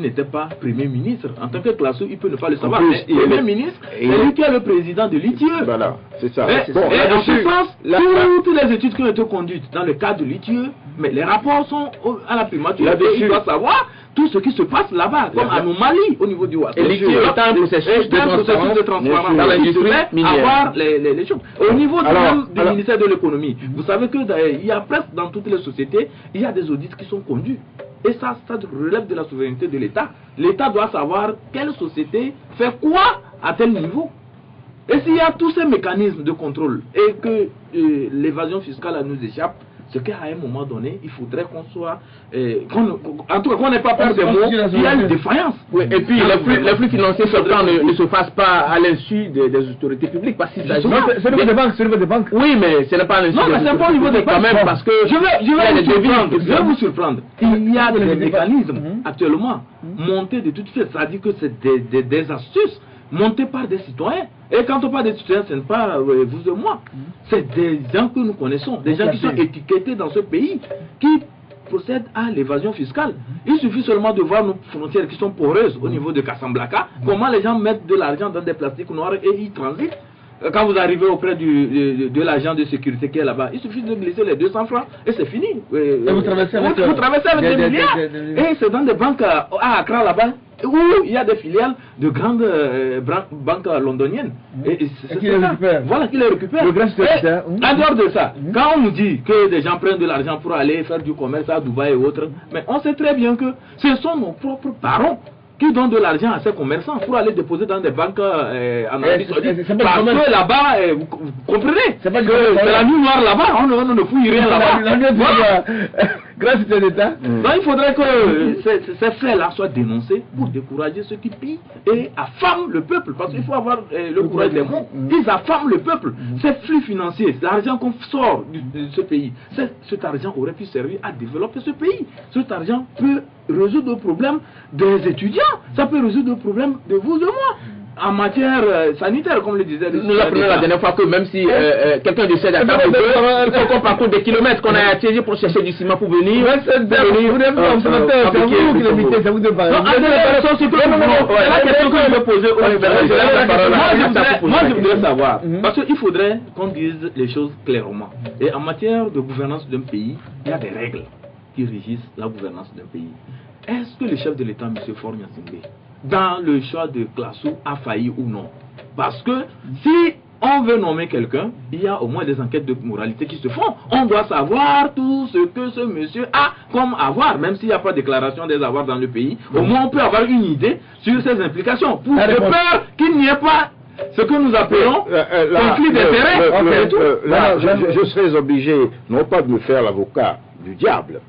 n'était pas Premier ministre. En tant que Klassou, il peut ne pas le savoir. Mais le Premier ministre, c'est lui qui est le président de l'ITIE. Voilà, c'est ça. Et en ce sens, toutes les études qui ont été conduites dans le cadre de l'ITIE, mais les rapports sont à la primature. Et il doit savoir tout ce qui se passe là-bas, comme à Mali, au niveau du Wassem. Et l'ITIE est un processus de transparence dans l'industrie minière. Avoir les choses. Au niveau du ministère de l'économie, vous savez qu'il y a presque dans toutes les sociétés, il y a des audits qui sont conduits. Et ça relève de la souveraineté de l'État. L'État doit savoir quelle société fait quoi à tel niveau. Et s'il y a tous ces mécanismes de contrôle et que l'évasion fiscale nous échappe, c'est qu'à un moment donné, il faudrait qu'on soit... en tout cas, qu'on n'ait pas peur des mots, il y a une défaillance. Oui, et puis les flux financiers sortants ne se fassent pas à l'insu des autorités publiques. Parce qu'il s'agit c'est au niveau des banques. Oui, mais ce n'est pas à l'insu. Non, mais c'est pas au niveau des banques. Quand même, parce que je vais vous surprendre. Il y a des mécanismes actuellement montés de toutes pièces. C'est-à-dire que c'est des astuces montés par des citoyens. Et quand on parle des citoyens, ce n'est pas vous et moi. C'est des gens que nous connaissons, des gens qui sont étiquetés dans ce pays, qui procèdent à l'évasion fiscale. Il suffit seulement de voir nos frontières qui sont poreuses au niveau de Casablanca, comment les gens mettent de l'argent dans des plastiques noirs et ils transitent. Quand vous arrivez auprès de l'agent de sécurité qui est là-bas, il suffit de glisser les 200 francs et c'est fini. Et vous traversez avec des milliards. Et c'est dans des banques à Accra là-bas où il y a des filiales de grandes banques londoniennes. Et qui les récupèrent. Voilà, qui les récupèrent. En dehors de ça, quand on nous dit que des gens prennent de l'argent pour aller faire du commerce à Dubaï et autres, mais on sait très bien que ce sont nos propres parents qui donnent de l'argent à ces commerçants pour aller déposer dans des banques en Arabie Saoudite. Parce que là-bas, vous comprenez, c'est la nuit noire là-bas, on ne fouille rien là-bas. Grâce à l'État. Donc il faudrait que ces faits-là soient dénoncés pour décourager ceux qui pillent et affament le peuple. Parce qu'il faut avoir le courage des mots. Ils affament le peuple. Ces flux financiers, l'argent qu'on sort de ce pays, cet argent aurait pu servir à développer ce pays. Cet argent peut résoudre le problème des étudiants. Ça peut résoudre le problème de vous et moi. En matière sanitaire, comme le disait nous apprenons la dernière fois que même si quelqu'un décède à faire il faut qu'on parcourt des kilomètres qu'on a attiré pour chercher du ciment pour venir. C'est vous qui l'invitez, c'est vous de parler. C'est la question que je veux poser au Moi je voudrais savoir, parce qu'il faudrait qu'on dise les choses clairement. Et en matière de gouvernance d'un pays, il y a des règles qui régissent la gouvernance d'un pays. Est-ce que le chef de l'État, M. Faure Gnassingbé, dans le choix de Classou, a failli ou non? Parce que si on veut nommer quelqu'un, il y a au moins des enquêtes de moralité qui se font. On doit savoir tout ce que ce monsieur a comme avoir, même s'il n'y a pas de déclaration des avoirs dans le pays. Au moins on peut avoir une idée sur ses implications, pour de peur qu'il n'y ait pas ce que nous appelons conflit d'intérêts. Je serais obligé, non pas de me faire l'avocat du diable.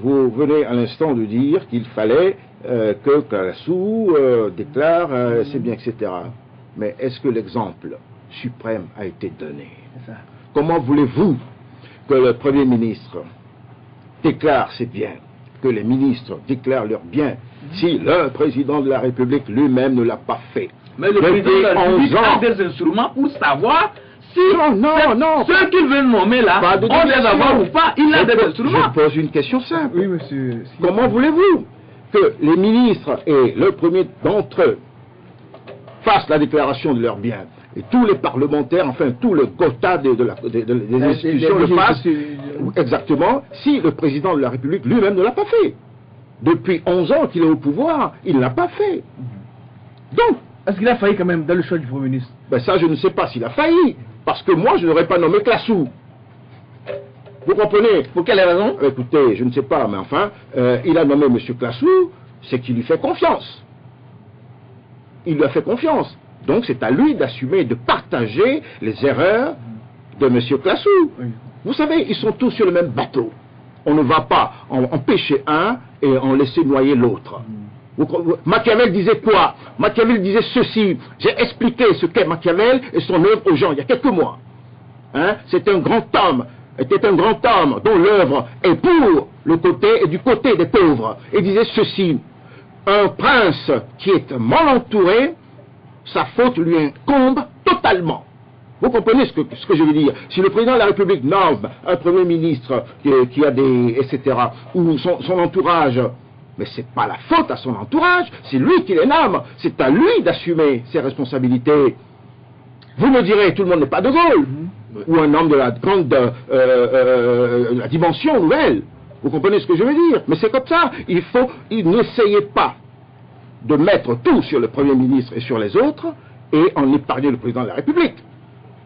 Vous venez à l'instant de dire qu'il fallait que Classou déclare c'est bien, etc. Mais est-ce que l'exemple suprême a été donné? Comment voulez-vous que le Premier ministre déclare ses biens, que les ministres déclarent leurs biens, si le président de la République lui-même ne l'a pas fait? Mais le président de la République a des instruments pour savoir si ceux qu'il veut nommer là, on les avoir ou pas, il a des instruments. Je pose une question simple. Oui, monsieur. Comment voulez-vous que les ministres et le premier d'entre eux fassent la déclaration de leurs biens et tous les parlementaires, enfin tout le quota des institutions le fassent exactement, si le président de la République lui-même ne l'a pas fait? Depuis 11 ans qu'il est au pouvoir, il ne l'a pas fait. Donc, est-ce qu'il a failli quand même dans le choix du Premier ministre? Ben ça, je ne sais pas s'il a failli, parce que moi, je n'aurais pas nommé Classou. Vous comprenez? Pour quelle raison? Écoutez, je ne sais pas, mais enfin, il a nommé M. Classou, c'est qu'il lui fait confiance. Il lui a fait confiance. Donc c'est à lui d'assumer, de partager les erreurs de M. Classou. Oui. Vous savez, ils sont tous sur le même bateau. On ne va pas en pêcher un et en laisser noyer l'autre. Machiavel disait quoi? Machiavel disait ceci. J'ai expliqué ce qu'est Machiavel et son œuvre aux gens il y a quelques mois. Hein? C'était un grand homme dont l'œuvre est pour le côté et du côté des pauvres. Il disait ceci: un prince qui est mal entouré, sa faute lui incombe totalement. Vous comprenez ce que je veux dire? Si le président de la République nomme un premier ministre qui a des... etc. ou son entourage, mais c'est pas la faute à son entourage, c'est lui qui les nomme, c'est à lui d'assumer ses responsabilités. Vous me direz, tout le monde n'est pas de Gaulle, ou un homme de la grande la dimension nouvelle. Vous comprenez ce que je veux dire? Mais c'est comme ça. N'essayez pas de mettre tout sur le Premier ministre et sur les autres et en épargner le président de la République.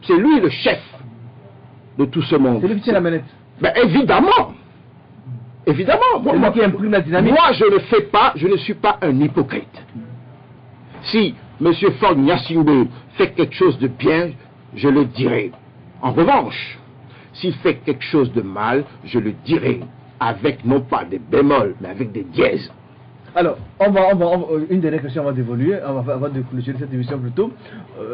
C'est lui le chef de tout ce monde. C'est lui qui tient la manette. Ben évidemment. Évidemment. Moi, qui imprime la dynamique. Moi, je ne suis pas un hypocrite. Si M. Faure Gnassingbé fait quelque chose de bien, je le dirai. En revanche, s'il fait quelque chose de mal, je le dirai. Avec non pas des bémols, mais avec des dièses. Alors, une dernière question avant d'évoluer, avant de clôturer cette émission plutôt.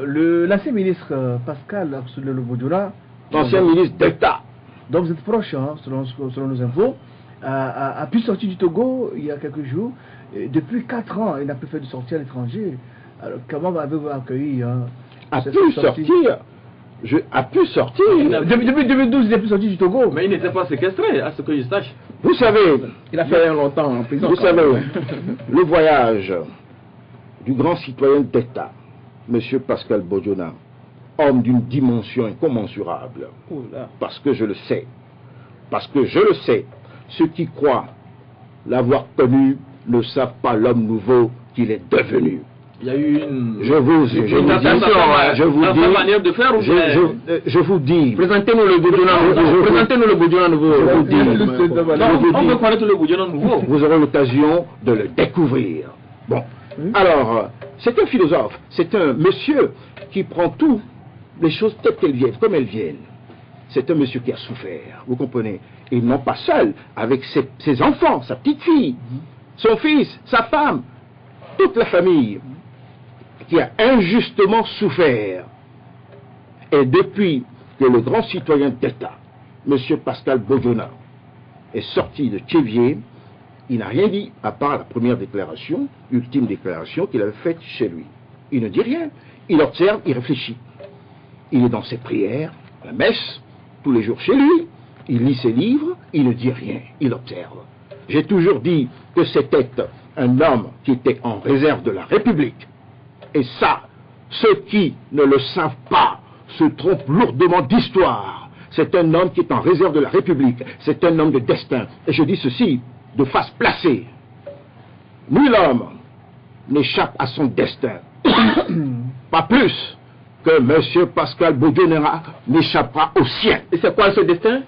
L'ancien ministre Pascal Absoulou-Bodiora, l'ancien ministre d'État, donc vous êtes proche, hein, selon nos infos, a pu sortir du Togo il y a quelques jours. Et depuis 4 ans, il n'a plus fait de sortie à l'étranger. Alors, comment avez-vous accueilli a pu sortir? A pu sortir. Depuis 2012, il n'est plus sorti du Togo. Mais il n'était pas séquestré, à ce que je sache. Vous savez, il a fait longtemps en prison. Vous savez, le voyage du grand citoyen d'État, M. Pascal Bodiora, homme d'une dimension incommensurable, parce que je le sais, ceux qui croient l'avoir connu ne savent pas l'homme nouveau qu'il est devenu. Il y a eu une... Je vous dis... Présentez-nous le Bodiora nouveau. On veut connaître le Bodiora nouveau. Vous aurez l'occasion de le découvrir. Bon, Alors, c'est un philosophe, c'est un monsieur qui prend tout, les choses telles qu'elles viennent, comme elles viennent. C'est un monsieur qui a souffert, vous comprenez? Et non pas seul, avec ses enfants, sa petite fille, son fils, sa femme, toute la famille, qui a injustement souffert. Et depuis que le grand citoyen d'État, M. Pascal Bodiona, est sorti de Tchévier, il n'a rien dit, à part la première déclaration, l'ultime déclaration qu'il avait faite chez lui. Il ne dit rien, il observe, il réfléchit. Il est dans ses prières, à la messe, tous les jours chez lui, il lit ses livres, il ne dit rien, il observe. J'ai toujours dit que c'était un homme qui était en réserve de la République. Et ça, ceux qui ne le savent pas se trompent lourdement d'histoire. C'est un homme qui est en réserve de la République. C'est un homme de destin. Et je dis ceci de face placée. Nul homme n'échappe à son destin. Pas plus que M. Pascal Bodiona n'échappera au sien. Et c'est quoi ce destin?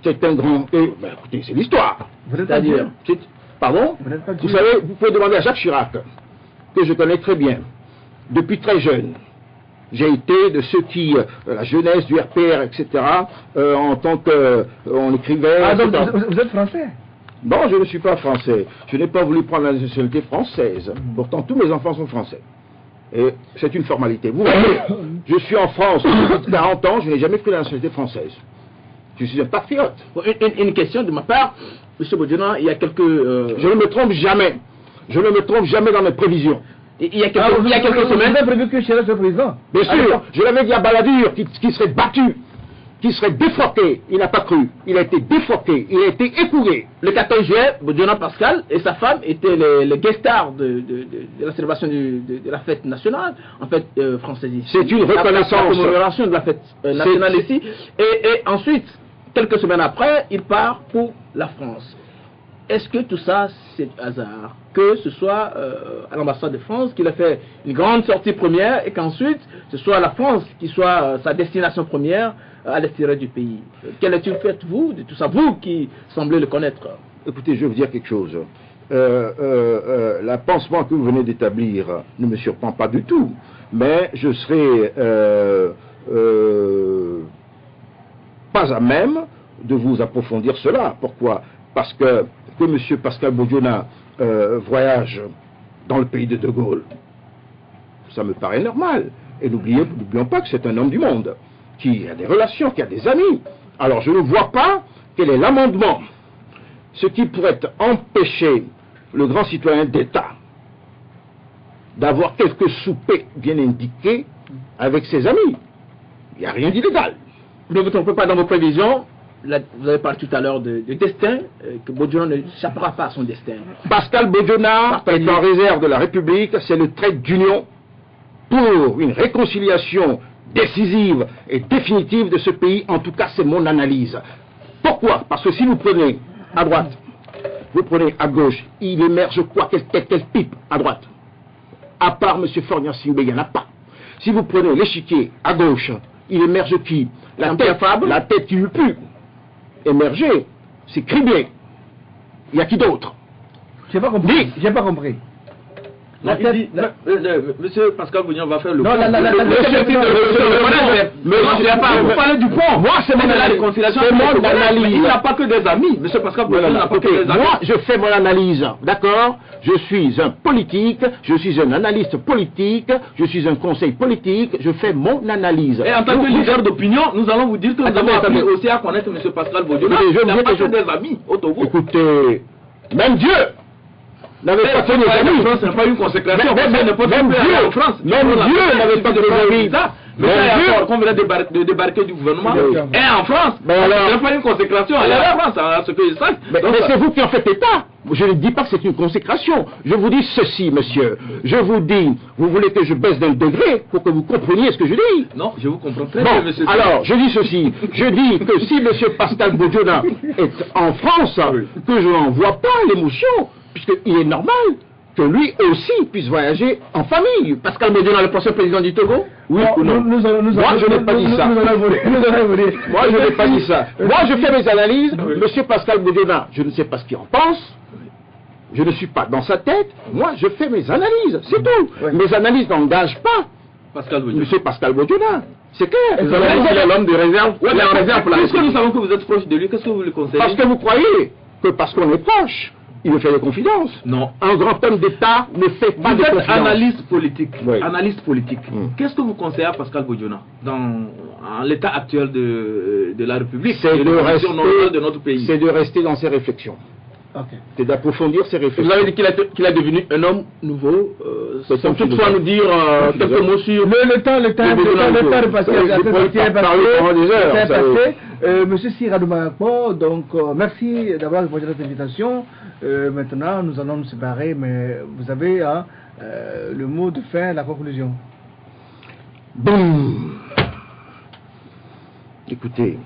C'est un grand... écoutez, c'est l'histoire. C'est-à-dire... Pardon? Vous savez, vous pouvez demander à Jacques Chirac, que je connais très bien, depuis très jeune. J'ai été de ceux qui, la jeunesse du RPR, etc., en tant qu'on écrivait... Ah, donc vous êtes français? Non, je ne suis pas français. Je n'ai pas voulu prendre la nationalité française. Pourtant, tous mes enfants sont français. Et c'est une formalité. Vous voyez, je suis en France depuis 40 ans, je n'ai jamais pris la nationalité française. Je suis un patriote. Une question de ma part, M. Bodiona, il y a quelques... Je ne me trompe jamais. Je ne me trompe jamais dans mes prévisions. Il y a quelques semaines... Vous avez prévu que Chirac soit président? Bien sûr, je l'avais dit à Balladur, qui serait battu, qui serait défroqué. Il n'a pas cru. Il a été défroqué, il a été épouré. Le 14 juillet, Bodiona Pascal et sa femme étaient les guest stars de la célébration de la fête nationale, en fait, française ici. C'est une reconnaissance. La commémoration de la fête nationale ici. Et ensuite, quelques semaines après, il part pour la France. Est-ce que tout ça, c'est hasard? Que ce soit à l'ambassade de France qu'il a fait une grande sortie première et qu'ensuite, ce soit la France qui soit sa destination première à l'extérieur du pays. Quelle étude faites-vous de tout ça, vous qui semblez le connaître? Écoutez, je vais vous dire quelque chose. L'apansement que vous venez d'établir ne me surprend pas du tout, mais je serai pas à même de vous approfondir cela. Pourquoi? Parce que M. Pascal Bodiona voyage dans le pays de De Gaulle, ça me paraît normal. Et n'oublions pas que c'est un homme du monde, qui a des relations, qui a des amis. Alors je ne vois pas quel est l'amendement, ce qui pourrait empêcher le grand citoyen d'État d'avoir quelques soupers bien indiqués avec ses amis. Il n'y a rien d'illégal. Ne vous trompez pas dans vos prévisions. Là, vous avez parlé tout à l'heure de destin, que Bodiona ne s'échappera pas à son destin. Pascal Bodiona est en réserve de la République, c'est le trait d'union pour une réconciliation décisive et définitive de ce pays. En tout cas, c'est mon analyse. Pourquoi? Parce que si vous prenez à droite, vous prenez à gauche, il émerge quoi? Quelle pipe à droite? À part M. Fornia Simbé, il n'y en a pas. Si vous prenez l'échiquier à gauche, il émerge qui? La tête qui eût pu émerger, c'est Criblé. Il y a qui d'autre? J'ai pas compris. J'ai pas compris. Monsieur Pascal Bodiona va faire le non, pont. Vous parlez du pont. Moi, c'est mon réconciliation. C'est mon analyse. Il n'a pas que des amis. Monsieur Pascal Bodiona n'a pas que des amis. Moi, je fais mon analyse. D'accord? Je suis un politique, je suis un analyste politique, je suis un conseil politique, je fais mon analyse. Et en tant que leader d'opinion, nous allons vous dire que nous avons appris aussi à connaître monsieur Pascal Bodiona. Il n'a pas que des amis au Togo. Écoutez, même Dieu n'avait pas que des amis. Ce n'est pas une consécration. Même Dieu n'avait pas que des amis. Mais quand on vient de débarquer du gouvernement, et en France, ce n'est pas une consécration. Elle est en France, à ce que je sache. Mais c'est vous qui en faites état. Je ne dis pas que c'est une consécration. Je vous dis ceci, monsieur. Je vous dis, vous voulez que je baisse d'un degré pour que vous compreniez ce que je dis? Non, je vous comprends très bien, monsieur. Alors, je dis ceci. Je dis que si monsieur Pascal Bodiona est en France, que je n'en vois pas l'émotion, puisqu'il est normal que lui aussi puisse voyager en famille. Pascal Bodiona, le prochain président du Togo? Oui ou non? Moi, je n'ai pas dit ça. Moi, je n'ai pas dit ça. Moi, je fais mes analyses. Monsieur Pascal Bodiona, je ne sais pas ce qu'il en pense. Je ne suis pas dans sa tête. Moi, je fais mes analyses. C'est tout. Oui. Mes analyses n'engagent pas Pascal Bodiona. M. Pascal Bodiona. C'est clair. Vous avez dit qu'il est l'homme de réserve. Ouais, mais en réserve pour la Puisque nous République. savons que vous êtes proche de lui, qu'est-ce que vous lui conseillez? Parce que vous croyez que parce qu'on est proche, il me fait des confidences. Non. Un grand homme d'État ne fait pas Vous de êtes confidences. analyste politique. Oui. Analyste politique. Qu'est-ce que vous conseillez à Pascal Bodiona dans l'état actuel de la République C'est et de la condition normale rester, de notre pays? c'est de rester dans ses réflexions. Ok. C'est d'approfondir ses réflexions. Vous avez dit qu'il est devenu un homme nouveau. Sans toutefois nous dire quelques mots sur... Le temps de passer Je pourrais pas parler pendant des heures, c'est vous savez. passé. Monsieur Siradoumako, donc merci d'avoir répondu à notre invitation. Maintenant, nous allons nous séparer, mais vous avez le mot de fin, la conclusion. Bon. Écoutez,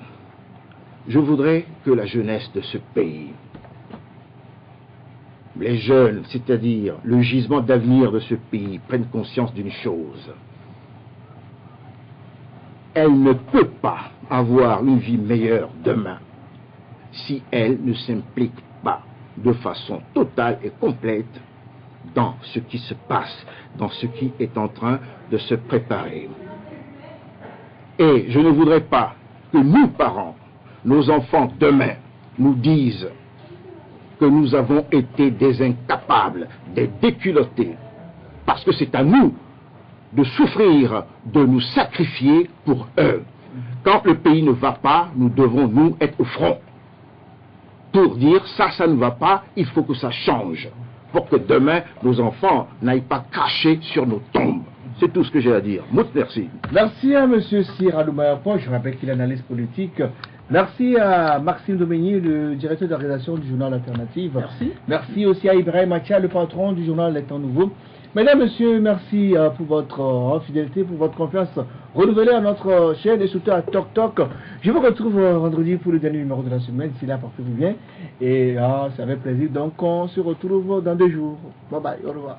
je voudrais que la jeunesse de ce pays, les jeunes, c'est-à-dire le gisement d'avenir de ce pays, prennent conscience d'une chose. Elle ne peut pas avoir une vie meilleure demain si elle ne s'implique pas de façon totale et complète dans ce qui se passe, dans ce qui est en train de se préparer. Et je ne voudrais pas que nous, parents, nos enfants demain, nous disent que nous avons été des incapables, des déculottés, parce que c'est à nous de souffrir, de nous sacrifier pour eux. Quand le pays ne va pas, nous devons, nous, être au front pour dire ça ne va pas, il faut que ça change, pour que demain, nos enfants n'aillent pas cracher sur nos tombes. C'est tout ce que j'ai à dire. Merci. Merci à M. Siradoumako, je rappelle qu'il est analyste politique. Merci à Maxime Domenier, le directeur d'organisation du journal Alternative. Merci. Merci aussi à Ibrahim Macha, le patron du journal Les Temps Nouveaux. Mesdames, Messieurs, merci pour votre fidélité, pour votre confiance renouvelée à notre chaîne et surtout à Tok Tok. Je vous retrouve vendredi pour le dernier numéro de la semaine. D'ici là, portez-vous bien. Et c'est avec plaisir. Donc, on se retrouve dans 2 jours. Bye bye. Au revoir.